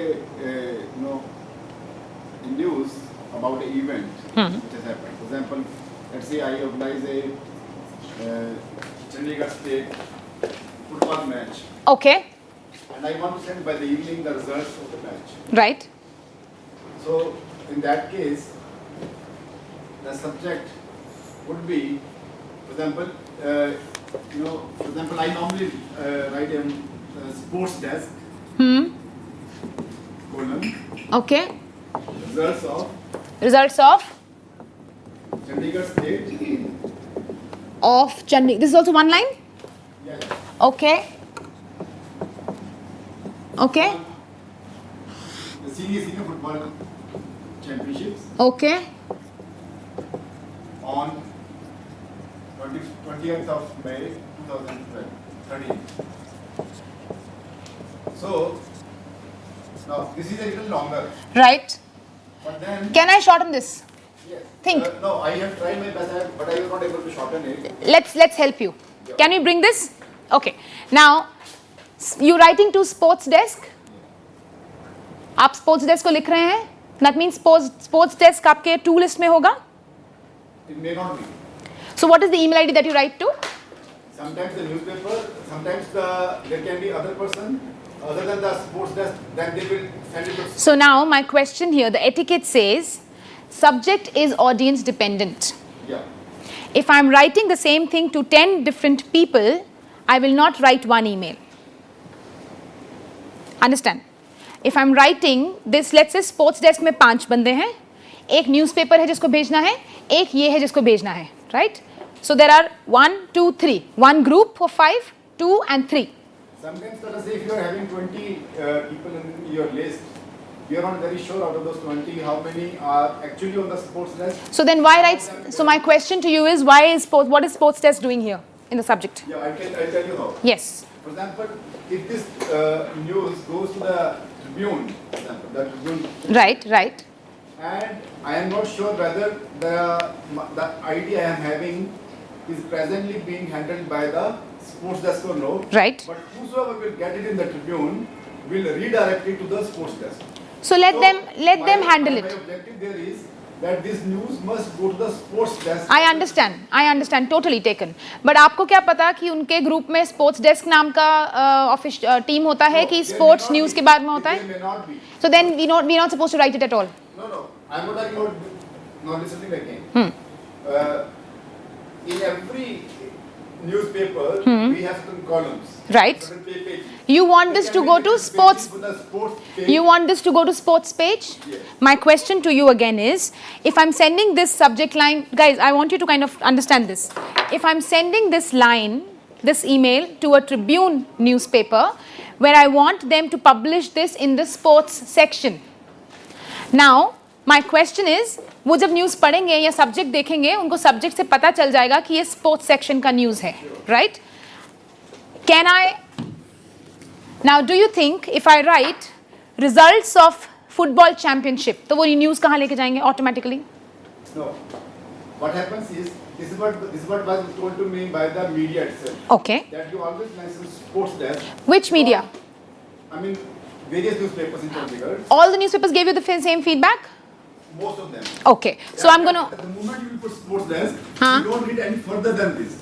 news about an event which has happened. For example, let's say I organize a Chandigarh State football match, Okay. and I want to send by the evening the results of the match. Right. So in that case, the subject would be, for example, for example, I normally write a sports desk, colon, Okay. results of Results of Chandigarh State. Chandigarh. This is also one line? Yeah. Okay. Okay. The senior football championships Okay. on 20th of May 2013. So now this is a little longer, Right. but then Can I shorten this? yes, Think. no, I have tried my best, but I was not able to shorten it. Let's help you. Can we bring this? Okay. Now, you writing to sports desk? आप sports desk को लिख रहे हैं? That means sports desk आपके to list में होगा? It may not be. So what is the email ID that you write to? Sometimes the newspaper, sometimes there can be other person other than the sports desk, then they will send it to. So now my question here, the etiquette says, subject is audience dependent. Yeah. If I'm writing the same thing to 10 different people, I will not write one email. Understand? If I'm writing this, let's say sports desk में 5 बंदे हैं, एक newspaper है जिसको भेजना है, एक ये है जिसको भेजना है, right? So there are 1, 2, 3. One group of 5, 2 and 3. Sometimes, let us say, if you are having 20 people in your list, you are not very sure out of those 20 how many are actually on the sports desk. So then why write? So my question to you is, what is sports desk doing here in the subject? Yeah, I'll tell you how. Yes. For example, if this news goes to the Tribune, for example, the Tribune, Right. and I am not sure whether the idea I am having is presently being handled by the sports desk or no. Right. But whosoever will get it in the Tribune will redirect it to the sports desk. So let them handle it. My objective there is that this news must go to the sports desk. I understand, totally taken. But आपको क्या पता कि उनके group में sports desk नाम का office team होता है कि स्पोर्ट्स न्यूज़ के बारे में होता है? There may not be. So then we're not supposed to write it at all. No. I'm not talking about not listening again. In every newspaper, we have certain columns. Right. Certain pages. You want this to go to sports? Page. You want this to go to sports page? Yes. My question to you again is, if I'm sending this subject line, guys, I want you to kind of understand this. If I'm sending this line, this email to a Tribune newspaper, where I want them to publish this in the sports section. Now, my question is, वो जब news पढ़ेंगे या subject देखेंगे, उनको subject से पता चल जाएगा कि ये स्पोर्ट्स सेक्शन का न्यूज़ है, right? Can I? Now, do you think if I write results of football championship, तो वो न्यूज़ कहाँ लेके जाएंगे automatically? No. What happens is, this is what was told to me by the media itself. Okay. That you always mention sports desk. Which media? I mean, various newspapers in Chandigarh. All the newspapers gave you the same feedback? Most of them. Okay. So I'm gonna. At the moment you put sports desk, Huh? we don't need any further than this.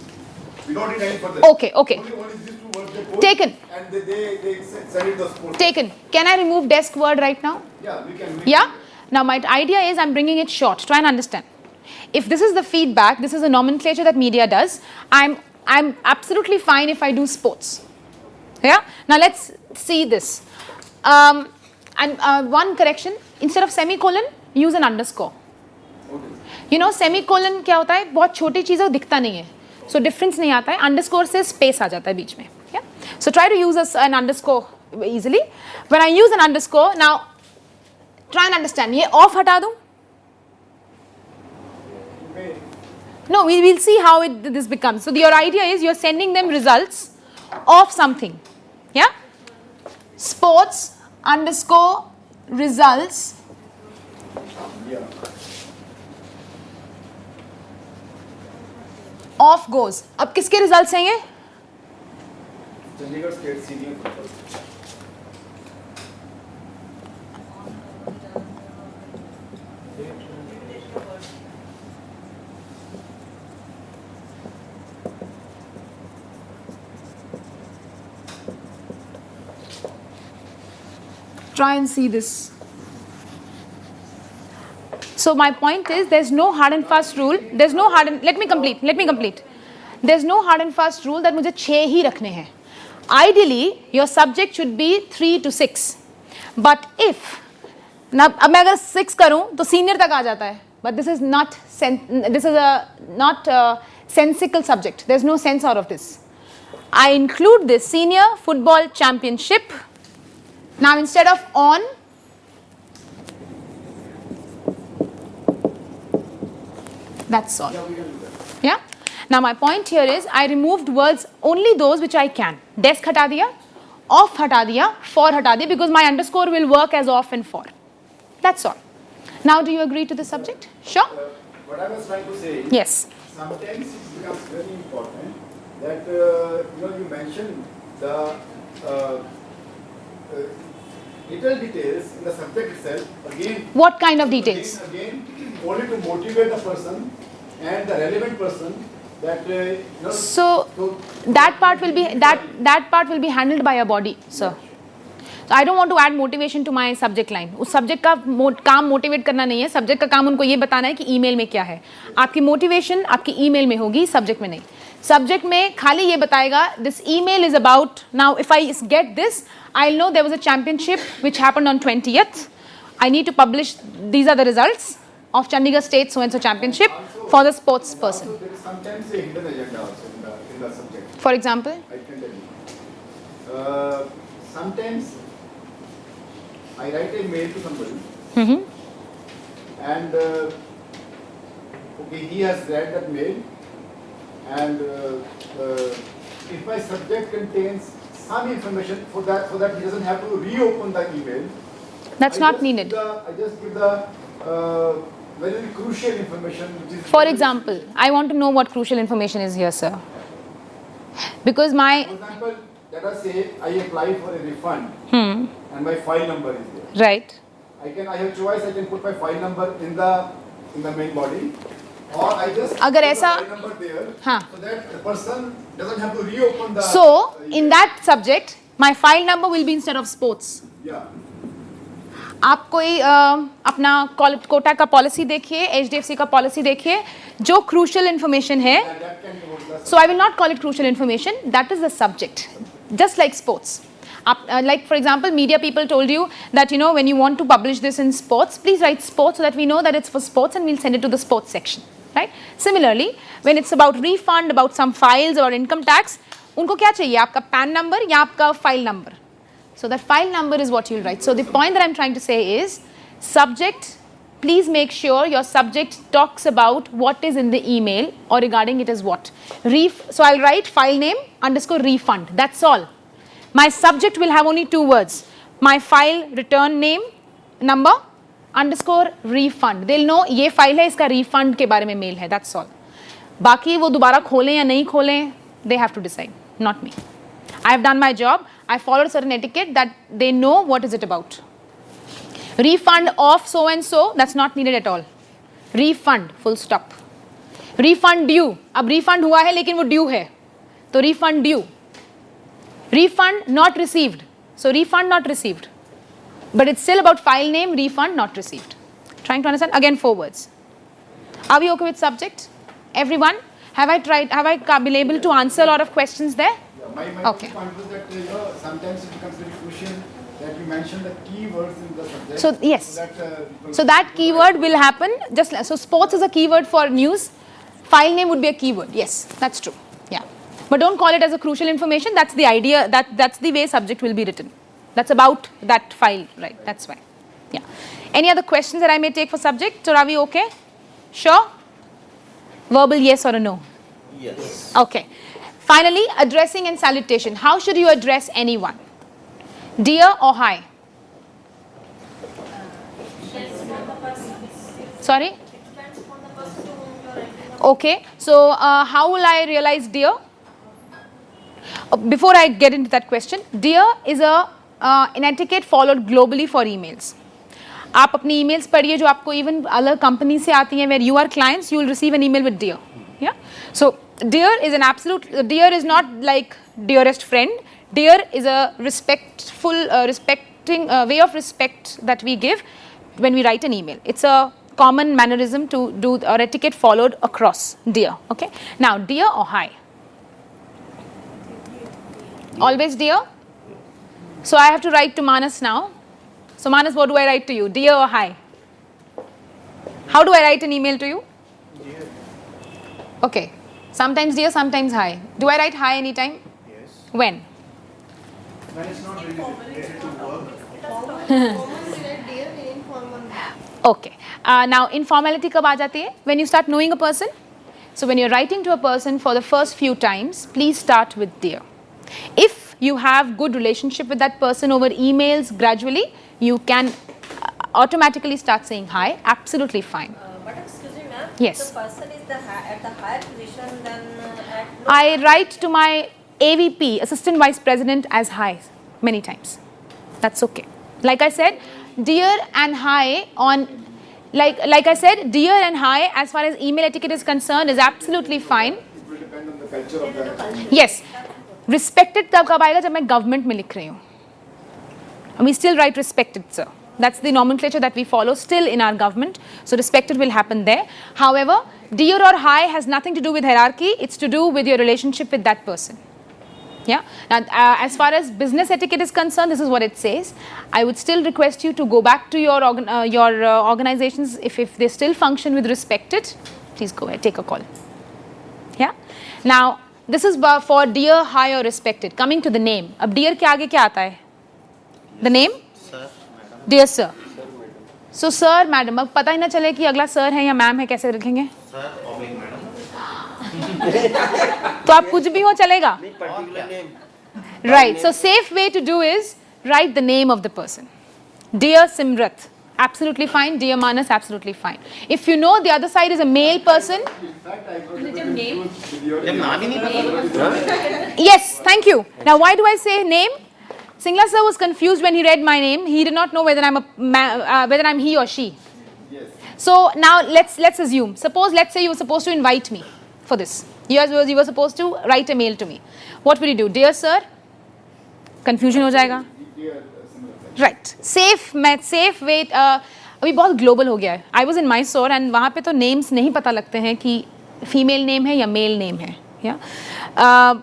We don't need any further. Okay. Only these two words they put. Taken. And they send it the sports. Taken. Can I remove desk word right now? Yeah, we can. Yeah? Now my idea is I'm bringing it short. Try and understand. If this is the feedback, this is a nomenclature that media does, I'm absolutely fine if I do sports. Yeah? Now let's see this. One correction, instead of semicolon, use an underscore. Okay. You know, semicolon क्या होता है? बहुत छोटी चीज़ है, दिखता नहीं है. So difference नहीं आता है. Underscore से space आ जाता है बीच में. Yeah? So try to use an underscore easily. When I use an underscore, now try and understand. ये off हटा दूँ? No, we will see how this becomes. So your idea is you're sending them results of something. Yeah? Sports underscore results. Yeah. Off goes. अब किसके results हैं ये? Chandigarh State Senior Football. Try and see this. So my point is, there's no hard and fast rule. There's no hard and, let me complete. There's no hard and fast rule that मुझे 6 ही रखने हैं. Ideally, your subject should be 3 to 6. But if, अब मैं अगर 6 करूँ तो senior तक आ जाता है. But this is not sensical subject. There's no sense out of this. I include this senior football championship. Now instead of on, that's all. Yeah, we can do that. Yeah. Now my point here is I removed words only those which I can. Desk हटा दिया, off हटा दिया, for हटा दिया, because my underscore will work as off and for. That's all. Now do you agree to this subject? Sure? What I was trying to say is, Yes. sometimes it becomes very important that you mentioned the little details in the subject itself. Again, What kind of details? Again, only to motivate the person and the relevant person that So that part will be handled by a body, sir. So I don't want to add motivation to my subject line. उस subject का काम motivate करना नहीं है. Subject का काम उनको ये बताना है कि email में क्या है. आपकी motivation आपकी email में होगी, subject में नहीं. Subject में खाली ये बताएगा this email is about, now if I get this, I'll know there was a championship which happened on 20th. I need to publish, these are the results of Chandigarh State so-and-so championship for the sports person. Also, there is sometimes a hidden agenda also in the subject. For example? I can tell you. Sometimes I write a mail to somebody and okay, he has read that mail and if my subject contains some information so that he doesn't have to reopen the email. That's not needed. I just give the very crucial information which is. For example, I want to know what crucial information is here, sir. Because my... For example, let us say I apply for a refund and my file number is there. Right. I have choice. I can put my file number in the main body, or I just अगर put ऐसा- the file number there, हाँ. so that the person doesn't have to reopen the. So in that subject, my file number will be instead of sports. Yeah. आप कोई अपना कोटा का policy देखिए, HDFC का policy देखिए, जो क्रूशल इन्फॉर्मेशन है. That can go the. So I will not call it crucial information. That is the subject, just like sports. Like for example, media people told you that when you want to publish this in sports, please write sports so that we know that it's for sports and we'll send it to the sports section, right? Similarly, when it's about refund, about some files or income tax, उनको क्या चाहिए? आपका PAN number या आपका file number? So that file number is what you'll write. So the point that I'm trying to say is, subject. Please make sure your subject talks about what is in the email or regarding it is what. So I'll write file name _ refund. That's all. My subject will have only 2 words. My file return name number _ refund. They'll know ये file है, इसका refund के बारे में mail है. That's all. बाकी वो दोबारा खोलें या नहीं खोलें, they have to decide, not me. I have done my job. I followed a certain etiquette that they know what is it about. Refund of so and so, that's not needed at all. Refund, full stop. Refund due. अब refund हुआ है लेकिन वो due है, तो refund due. Refund not received. So refund not received. But it's still about file name, refund not received. Trying to understand? Again 4 words. Are we okay with subject? Everyone? Have I been able to answer a lot of questions there? Yeah, my Okay. point was that sometimes it becomes very crucial that you mention the keywords in the subject. So, yes. People So that keyword will happen, so sports is a keyword for news, file name would be a keyword, yes, that's true, yeah. But don't call it as a crucial information, that's the idea, that's the way subject will be written. That's about that file, right, that's why, yeah. Any other questions that I may take for subject, or are we okay? Sure? Verbal yes or a no? Yes. Okay. Finally, addressing and salutation. How should you address anyone? Dear or hi? Sorry? Okay. So, how will I realize dear? Before I get into that question, dear is an etiquette followed globally for emails. आप अपनी emails पढ़िए जो आपको even अलग company से आती हैं, where you are clients, you will receive an email with dear. Yeah. So, dear is an absolute. Dear is not like dearest friend. Dear is a respectful, respecting way of respect that we give when we write an email. It's a common mannerism to do or etiquette followed across. Dear. Okay. Now, dear or hi? Always dear. So I have to write to Manas now. So Manas, what do I write to you? Dear or hi? How do I write an email to you? Dear. Okay. Sometimes dear, sometimes hi. Do I write hi anytime? Yes. When? When it's not related to work. Okay. Now, informality कब आ जाती है? When you start knowing a person. So when you're writing to a person for the first few times, please start with dear. If you have good relationship with that person over emails gradually, you can automatically start saying hi. Absolutely fine. But excuse me, ma'am. Yes. The person is at the higher position than at low. I write to my AVP, Assistant Vice President, as hi many times. That's okay. Like I said, dear and hi on, like I said, dear and hi as far as email etiquette is concerned is absolutely fine. It will depend on the culture of the. Yes. Respected तब कब आएगा जब मैं government में लिख रही हूँ. And we still write respected, sir. That's the nomenclature that we follow still in our government. So respected will happen there. However, dear or hi has nothing to do with hierarchy. It's to do with your relationship with that person. Yeah. Now, as far as business etiquette is concerned, this is what it says. I would still request you to go back to your organizations if they still function with respected. Please go ahead, take a call. Yeah. Now, this is for dear, hi or respected. Coming to the name. अब dear के आगे क्या आता है? The name? Sir, madam. Dear sir. So sir, madam. अब पता ही ना चले कि अगला sir है या ma'am है, कैसे रखेंगे? Sir, oblique madam. तो आप कुछ भी हो चलेगा? Particular name. Right. So safe way to do is write the name of the person. Dear Simrat. Absolutely fine. Dear Manas, absolutely fine. If you know the other side is a male person. In fact, I got it name. Yes, thank you. Now why do I say name? Singla sir was confused when he read my name. He did not know whether whether I'm he or she. Yes. So now let's assume. Suppose let's say you were supposed to invite me for this. You were supposed to write a mail to me. What will you do? Dear sir. Confusion हो जाएगा. Right. Safe way. अभी बहुत global हो गया है. I was in Mysore and वहाँ पे तो names नहीं पता लगते हैं कि female name है या male name है. Yeah.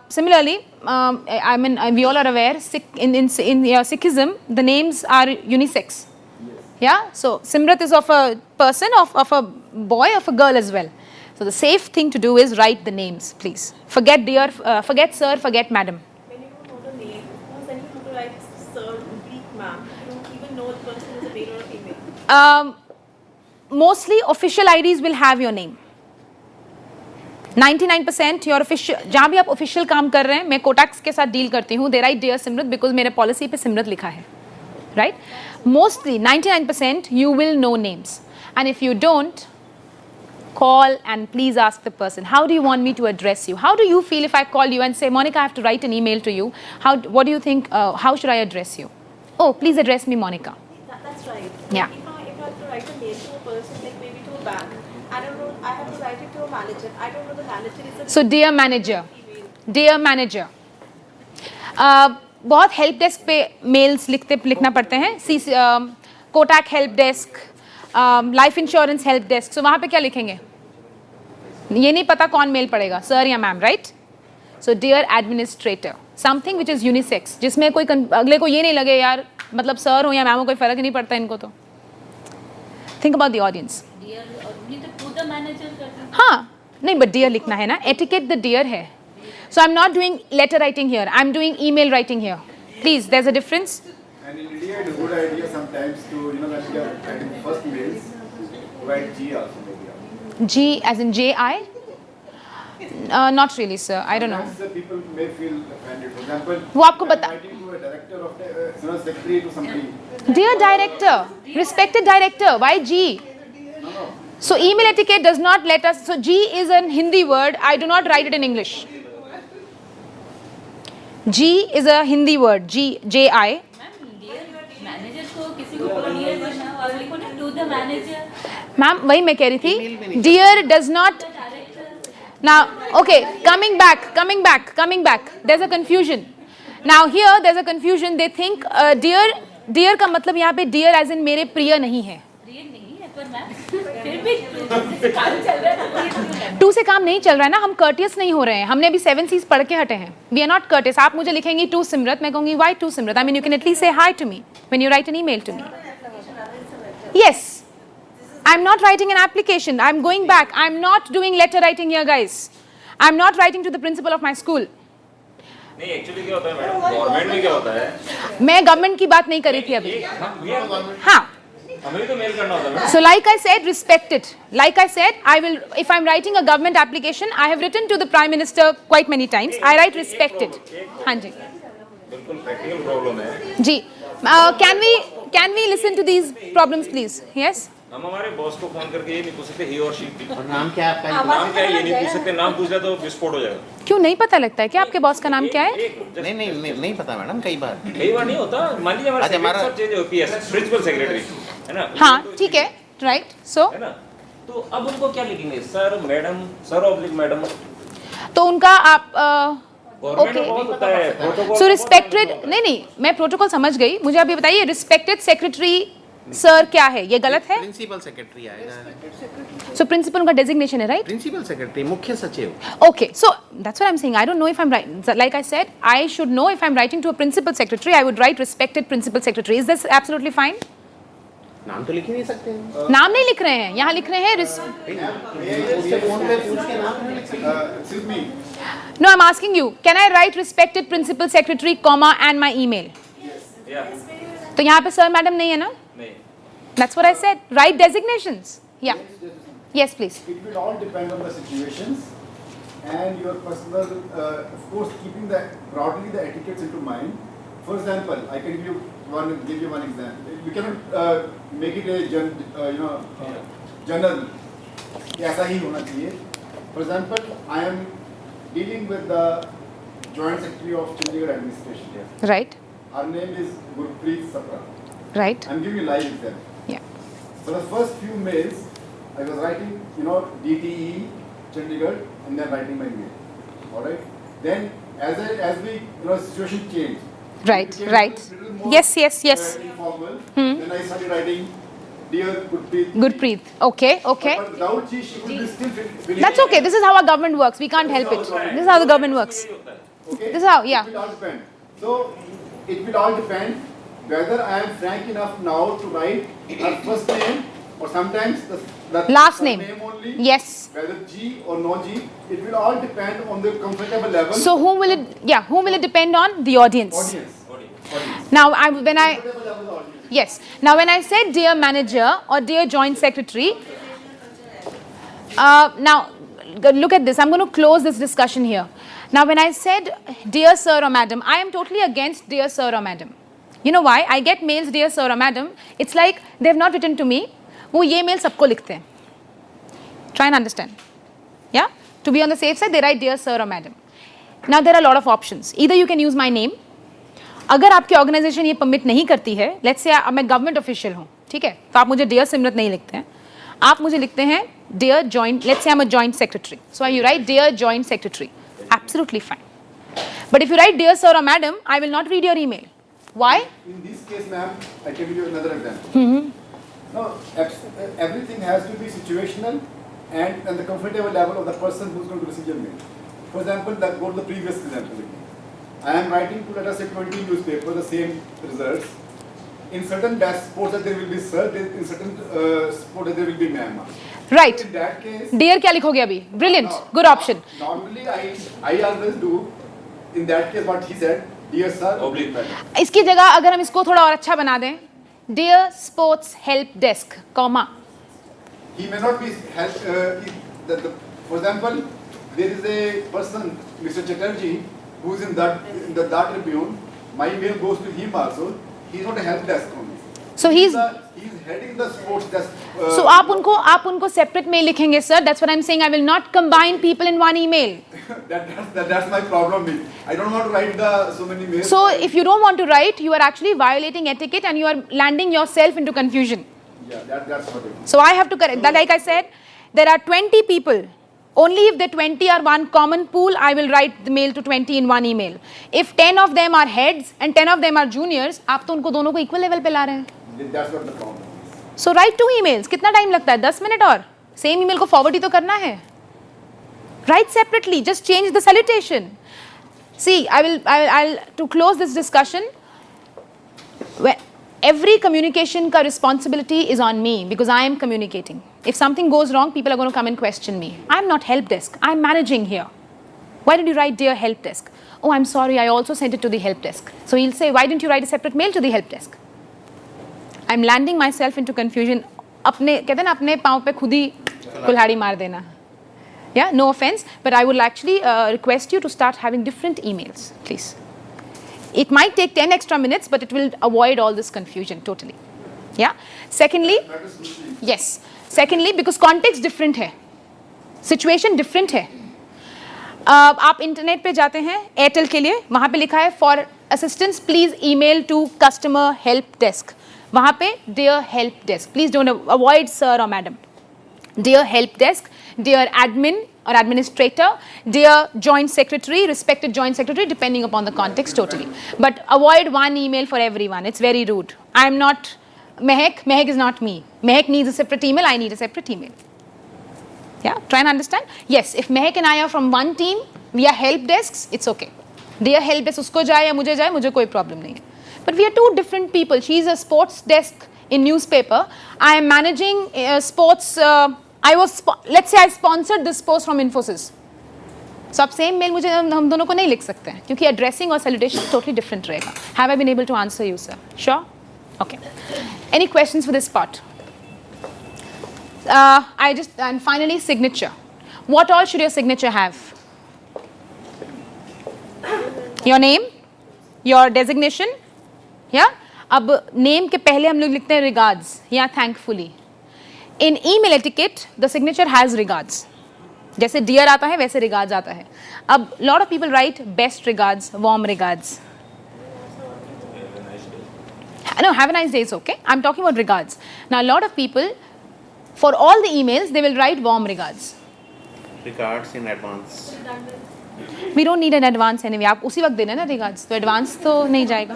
Similarly, I mean we all are aware in Sikhism the names are unisex. Yeah. So Simrat is of a person, of a boy, of a girl as well. So the safe thing to do is write the names, please. Forget dear, forget sir, forget madam. When you don't know the name, then you have to write sir, Greek ma'am. You don't even know the person is a male or a female. Mostly official IDs will have your name. 99% your official, जहाँ भी आप official काम कर रहे हैं, मैं कोटैक्स के साथ डील करती हूँ. They write dear Simrat because मेरे policy पे सिमरत लिखा है, right? Mostly 99% you will know names, and if you don't, call and please ask the person, how do you want me to address you? How do you feel if I call you and say, Monica, I have to write an email to you. What do you think? How should I address you? Oh, please address me, Monica. That's right. Yeah. If I have to write a mail to a person, like maybe to a bank, I don't know, I have to write it to a manager. I don't know the manager is a So dear manager, female. dear manager. बहुत help desk पे mails लिखना पड़ते हैं. Kotak help desk, life insurance help desk. So वहाँ पे क्या लिखेंगे? ये नहीं पता कौन मेल पड़ेगा, सर या ma'am, right? So dear administrator, something which is unisex, जिसमें कोई अगले को ये नहीं लगे यार मतलब सर हो या मैम हो कोई फ़र्क नहीं पड़ता इनको. तो थिंक अबाउट द ऑडियंस. हाँ नहीं, बट डियर लिखना है ना. एटिकेट द डियर है. So I'm not doing letter writing here. I'm doing email writing here. Please, there's a difference. And in India, it's a good idea sometimes to, when we are writing first mails, write G also maybe. G as in J-I? Not really, sir. I don't know. Sometimes the people may feel offended. For example, वो आपको बता. writing to a director of the, secretary to somebody. Dear director, respected director, why G? No. So email etiquette does not let us. So G is a Hindi word. I do not write it in English. G is a Hindi word. J-I. Ma'am वही मैं कह रही थी. Dear does not. Now, okay, coming back. There's a confusion. Now here there's a confusion. They think dear का मतलब यहाँ पे dear as in मेरे प्रिय नहीं है. टू से काम नहीं चल रहा है ना. हम कर्टियस नहीं हो रहे हैं. हमने अभी 7 C's पढ़ के हटे हैं. We are not courteous. आप मुझे लिखेंगी टू सिमरत, मैं कहूँगी why to Simrat. I mean you can at least say hi to me when you write an email to me. Yes, I'm not writing an application. I'm going back. I'm not doing letter writing here, guys. I'm not writing to the principal of my school. नहीं actually क्या होता है madam, government में क्या होता है, मैं government की बात नहीं कर रही थी अभी. हाँ. हमें तो मेल करना होता है. So like I said, respect it. Like I said, I will, if I'm writing a government application, I have written to the Prime Minister quite many times. I write respect it. हाँ जी. बिल्कुल practical problem है जी. Can we listen to these problems, please? Yes. हम हमारे boss को phone करके ये नहीं पूछ सकते ही और शी. और नाम क्या है आपका? नाम क्या है ये नहीं पूछ सकते. नाम पूछ लिया तो विस्फोट हो जाएगा. क्यों नहीं पता लगता है क्या आपके बॉस का नाम क्या है? नहीं पता मैडम. कई बार नहीं होता. मान लीजिए हमारा सेक्रेटरी चेंज हो, पीएस प्रिंसिपल सेक्रेटरी है ना. हाँ ठीक है. राइट. सो है ना. तो अब उनको क्या लिखेंगे? Sir madam, sir oblique madam. तो उनका आप गवर्नमेंट में बहुत होता है प्रोटोकॉल. सो रिस्पेक्टेड. नहीं मैं प्रोटोकॉल समझ गई. मुझे अभी बताइए रिस्पेक्टेड सेक्रेटरी सर क्या है? ये गलत है. प्रिंसिपल सेक्रेटरी आएगा. सो प्रिंसिपल उनका डेजिग्नेशन है, राइट? प्रिंसिपल सेक्रेटरी, मुख्य सचिव. Okay, so that's what I'm saying. I don't know if I'm right. Like I said, I should know if I'm writing to a principal secretary, I would write respected principal secretary. Is this absolutely fine? नाम तो लिख ही नहीं सकते हैं. नाम नहीं लिख रहे हैं. यहाँ लिख रहे हैं उससे फोन पे पूछ के नाम नहीं लिख सकते. Excuse me. No, I'm asking you. Can I write respected principal secretary, comma and my email? Yeah. तो यहाँ पे sir, madam नहीं है ना? नहीं. That's what I said. Write designations. Yeah. Yes, please. It will all depend on the situations and your personal, of course, keeping broadly the etiquettes into mind. For example, I can give you one example. We cannot make it a general. ऐसा ही होना चाहिए. For example, I am dealing with the Joint Secretary of Chandigarh Administration here. Right. Her name is Gurpreet Sapra. Right. I'm giving you live example. Yeah. So the first few mails, I was writing, DTE, Chandigarh, and then writing my mail. All right. Then as we situation changed. Right. it became Right. little more, Yes. Informal. Then I started writing, dear Gurpreet. Gurpreet. Okay. But without G, she would be still filling. That's okay. This is how our government works. We can't help it. This is how the government works. Okay. This is how. Yeah. It will all depend. So it will all depend whether I am frank enough now to write her first name or sometimes the Last her name. only. Yes. Whether G or no G, it will all depend on the comfortable level. So whom will it? Yeah. Whom will it depend on? The audience. Audience. Now, when I Comfortable level audience. yes. Now when I said dear manager or dear joint secretary. Now look at this. I'm going to close this discussion here. Now when I said dear sir or madam, I am totally against dear sir or madam. You know why? I get mails dear sir or madam. It's like they have not written to me. वो ये mail सबको लिखते हैं. Try and understand. Yeah? To be on the safe side, they write dear sir or madam. Now there are a lot of options. Either you can use my name. अगर आपकी organisation ये permit नहीं करती है, let's say मैं government official हूँ, ठीक है, तो आप मुझे डियर सिमरत नहीं लिखते हैं, आप मुझे लिखते हैं dear joint, let's say I am a joint secretary, so you write dear joint secretary, absolutely fine. But if you write dear sir or madam, I will not read your email. Why? In this case, ma'am, I can give you another example. No, everything has to be situational and the comfortable level of the person who's going to receive your mail. For example, go to the previous example again. I am writing to, let us say, 20 newspapers, the same results. In certain sports there will be sir, in certain sports there will be ma'am. Right. In that case, Dear क्या लिखोगे अभी? Brilliant. Good option. Normally, I always do. In that case, what he said, dear sir, oblique madam. इसकी जगह अगर हम इसको थोड़ा और अच्छा बना दें, dear sports help desk, comma. He may not be for example, there is a person, Mr. Chatterjee, who is in that Tribune. My mail goes to him also. He is not a help desk only. So he's heading the sports desk. So आप उनको separate mail लिखेंगे sir. That's what I'm saying. I will not combine people in one email. That's my problem. I don't want to write so many mails. So if you don't want to write, you are actually violating etiquette and you are landing yourself into confusion. Yeah, that's what it is. So I have to correct that. Like I said, there are 20 people. Only if the 20 are one common pool, I will write the mail to 20 in one email. If 10 of them are heads and 10 of them are juniors, आप तो उनको दोनों को equal level पे ला रहे हैं. That's what the problem is. So write 2 emails. कितना time लगता है? 10 minutes और same email को forward ही तो करना है. Write separately. Just change the salutation. See, I'll to close this discussion. Every communication ka responsibility is on me because I am communicating. If something goes wrong, people are going to come and question me. I'm not help desk. I'm managing here. Why did you write dear help desk? Oh, I'm sorry. I also sent it to the help desk. So he'll say, why didn't you write a separate mail to the help desk? I'm landing myself into confusion. अपने कहते हैं ना अपने पाँव पे खुद ही कुल्हाड़ी मार देना. Yeah, no offense, but I would actually request you to start having different emails, please. It might take 10 extra minutes, but it will avoid all this confusion totally. Yeah. Secondly, yes. Secondly, because context different है, situation different है. आप internet पे जाते हैं Airtel के लिए, वहाँ पे लिखा है for assistance please email to customer help desk. वहाँ पे dear help desk. Please don't avoid sir or madam. Dear help desk, dear admin or administrator, dear joint secretary, respected joint secretary, depending upon the context totally. But avoid one email for everyone. It's very rude. I am not Mehek. Mehek is not me. Mehek needs a separate email. I need a separate email. Yeah, try and understand. Yes, if Mehek and I are from one team, we are help desks, it's okay. Dear help desk, usko jaye ya mujhe jaye, mujhe koi problem nahi hai. But we are two different people. She is a sports desk in newspaper. I am managing sports. Let's say I sponsored this post from Infosys. So आप same mail मुझे हम दोनों को नहीं लिख सकते हैं क्योंकि addressing और salutation totally different रहेगा. Have I been able to answer you, sir? Sure? Okay. Any questions for this part? And finally signature. What all should your signature have? Your name, your designation. Yeah? अब name के पहले हम लोग लिखते हैं regards या thankfully. In email etiquette, the signature has regards. जैसे dear आता है वैसे regards आता है. अब lot of people write best regards, warm regards. No, have a nice day is okay. I'm talking about regards. Now, a lot of people, for all the emails, they will write warm regards. Regards in advance. We don't need an advance anyway. आप उसी वक्त देना ना regards. तो advance तो नहीं जाएगा.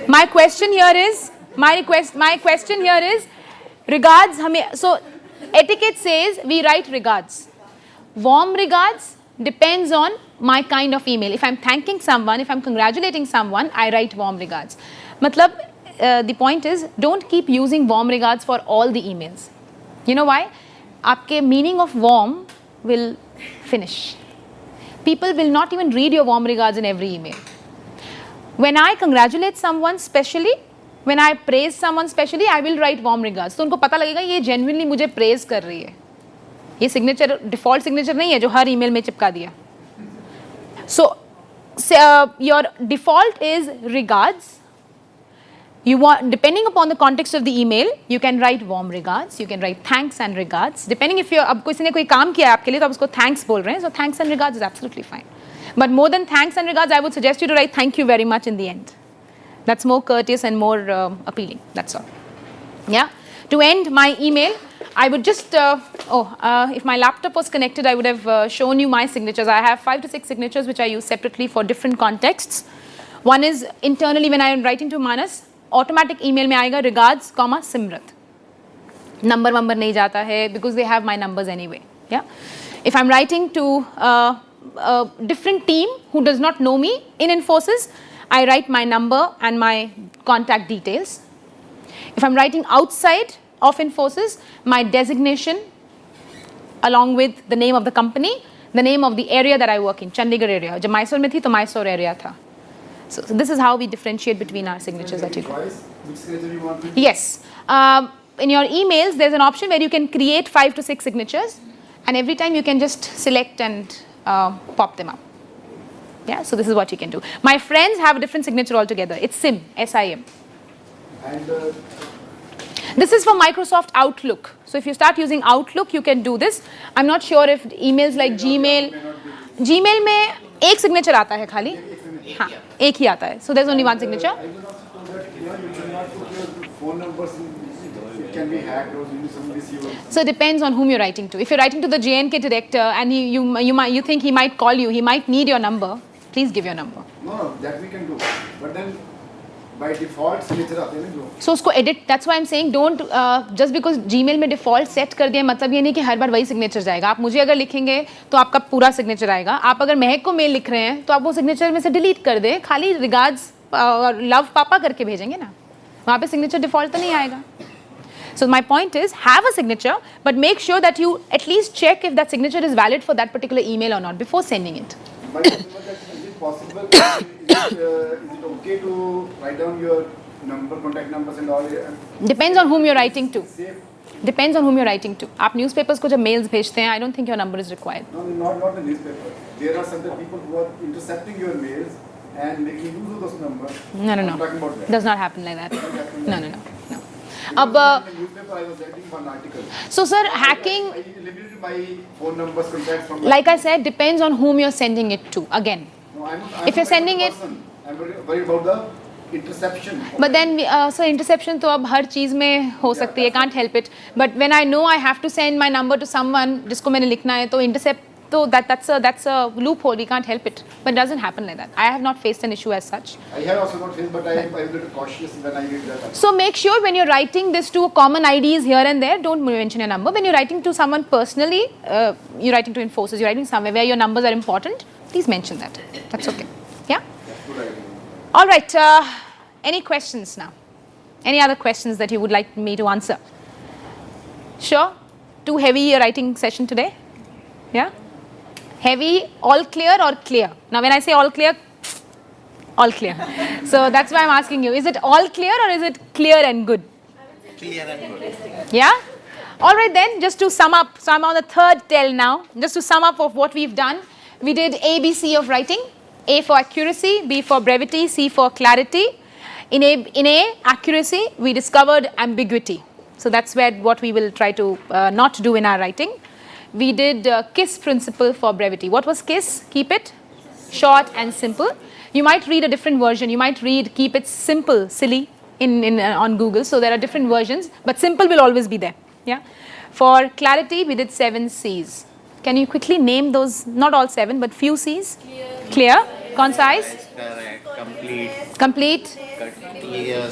My question here is, regards हमें, so etiquette says we write regards. Warm regards depends on my kind of email. If I'm thanking someone, if I'm congratulating someone, I write warm regards. मतलब the point is, don't keep using warm regards for all the emails. You know why? आपके meaning of warm will finish. People will not even read your warm regards in every email. When I congratulate someone specially, when I praise someone specially, I will write warm regards. तो उनको पता लगेगा ये genuinely मुझे praise कर रही है. ये signature default signature नहीं है जो हर email में चिपका दिया. So your default is regards. You want, depending upon the context of the email, you can write warm regards, you can write thanks and regards. Depending if अब किसी ने कोई काम किया है आपके लिए तो आप उसको thanks बोल रहे हैं, so thanks and regards is absolutely fine. But more than thanks and regards, I would suggest you to write thank you very much in the end. That's more courteous and more appealing. That's all. Yeah. To end my email, I would just if my laptop was connected, I would have shown you my signatures. I have 5 to 6 signatures which I use separately for different contexts. One is internally when I am writing to Manas. Automatic email में आएगा regards, Simrat. Number नहीं जाता है because they have my numbers anyway. Yeah. If I'm writing to a different team who does not know me in Infosys, I write my number and my contact details. If I'm writing outside of Infosys, my designation along with the name of the company, the name of the area that I work in, Chandigarh area. जब Mysore में थी तो Mysore area था. So this is how we differentiate between our signatures that you do. Which signature you want? Yes. In your emails, there's an option where you can create 5 to 6 signatures, and every time you can just select and pop them up. Yeah, so this is what you can do. My friends have a different signature altogether. It's SIM, S-I-M. And This is for Microsoft Outlook. So if you start using Outlook, you can do this. I'm not sure if emails like Gmail में एक signature आता है खाली. हाँ, एक ही आता है. So there's only one signature. I will also told that you should not put your phone numbers. It can be hacked or some misuse. So it depends on whom you're writing to. If you're writing to the JNK director and you think he might call you, he might need your number, please give your number. No, that we can do. But then by default signature आते हैं जो. So उसको edit. That's why I'm saying don't just because Gmail में default set कर दिया मतलब ये नहीं कि हर बार वही signature जाएगा. आप मुझे अगर लिखेंगे तो आपका पूरा signature आएगा. आप अगर महक को mail लिख रहे हैं तो आप वो signature में से delete कर दें. खाली regards love पापा करके भेजेंगे ना. वहाँ पे signature default तो नहीं आएगा. So my point is have a signature but make sure that you at least check if that signature is valid for that particular email or not before sending it. But is it possible? Is it okay to write down your number, contact numbers and all? Depends on whom you're writing to. Safe. Depends on whom you're writing to. आप newspapers को जब mails भेजते हैं, I don't think your number is required. No, not the newspaper. There are some people who are intercepting your mails and making use of those numbers. No. I'm talking about that. Does not happen like that. No. In the newspaper, I was writing one article. So sir, hacking, I limited my phone numbers, contacts from. like I said, depends on whom you're sending it to. Again, No, I'm if you're not sending the it- person. I'm worried about the interception. but then so interception तो अब हर चीज़ में हो सकती है. Can't help it. But when I know I have to send my number to someone जिसको मैंने लिखना है तो intercept तो that's a loophole. We can't help it. But it doesn't happen like that. I have not faced an issue as such. I have also not faced, but I am a little cautious when I read that. So make sure when you're writing this to common IDs here and there, don't mention your number. When you're writing to someone personally, you're writing to Infosys, you're writing somewhere where your numbers are important, please mention that. That's okay. Yeah? Good idea. All right. Any questions now? Any other questions that you would like me to answer? Sure? Too heavy a writing session today? Yeah? Heavy, all clear or clear? Now when I say all clear, all clear. So that's why I'm asking you, is it all clear or is it clear and good? Clear and good. Yeah? All right then, just to sum up, so I'm on the third tell now. Just to sum up of what we've done, we did ABC of writing. A for accuracy, B for brevity, C for clarity. In A, accuracy, we discovered ambiguity. So that's what we will try to not do in our writing. We did KISS principle for brevity. What was KISS? Keep it short and simple. You might read a different version. You might read keep it simple, silly on Google. So there are different versions, but simple will always be there. Yeah. For clarity, we did 7 C's. Can you quickly name those? Not all 7, but few C's. Clear, concise, Correct. Complete. complete, Clear.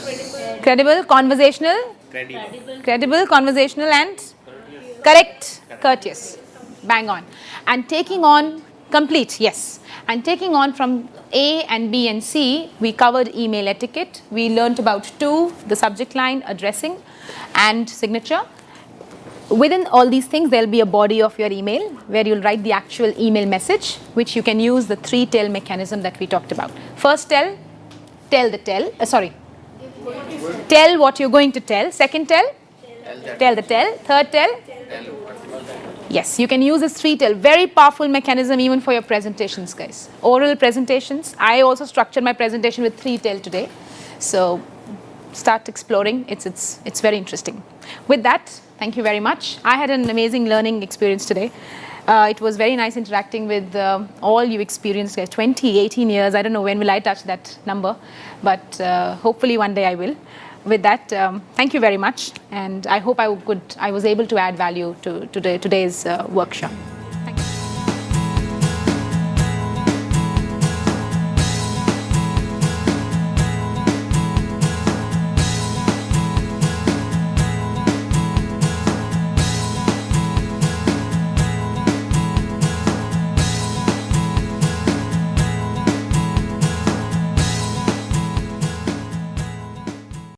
credible, conversational, Credible. conversational, and correct, courteous. Bang on. And taking on complete, yes. And taking on from A and B and C, we covered email etiquette. We learnt about 2, the subject line, addressing, and signature. Within all these things, there'll be a body of your email where you'll write the actual email message, which you can use the 3 tell mechanism that we talked about. First tell the tell. Tell what you're going to tell. Second tell the tell. Third tell. Yes, you can use this 3 tell. Very powerful mechanism even for your presentations, guys. Oral presentations. I also structured my presentation with 3 tell today. So start exploring. It's very interesting. With that, thank you very much. I had an amazing learning experience today. It was very nice interacting with all you experienced, guys. 20, 18 years. I don't know when will I touch that number, but hopefully one day I will. With that, thank you very much, and I hope I was able to add value to today's workshop.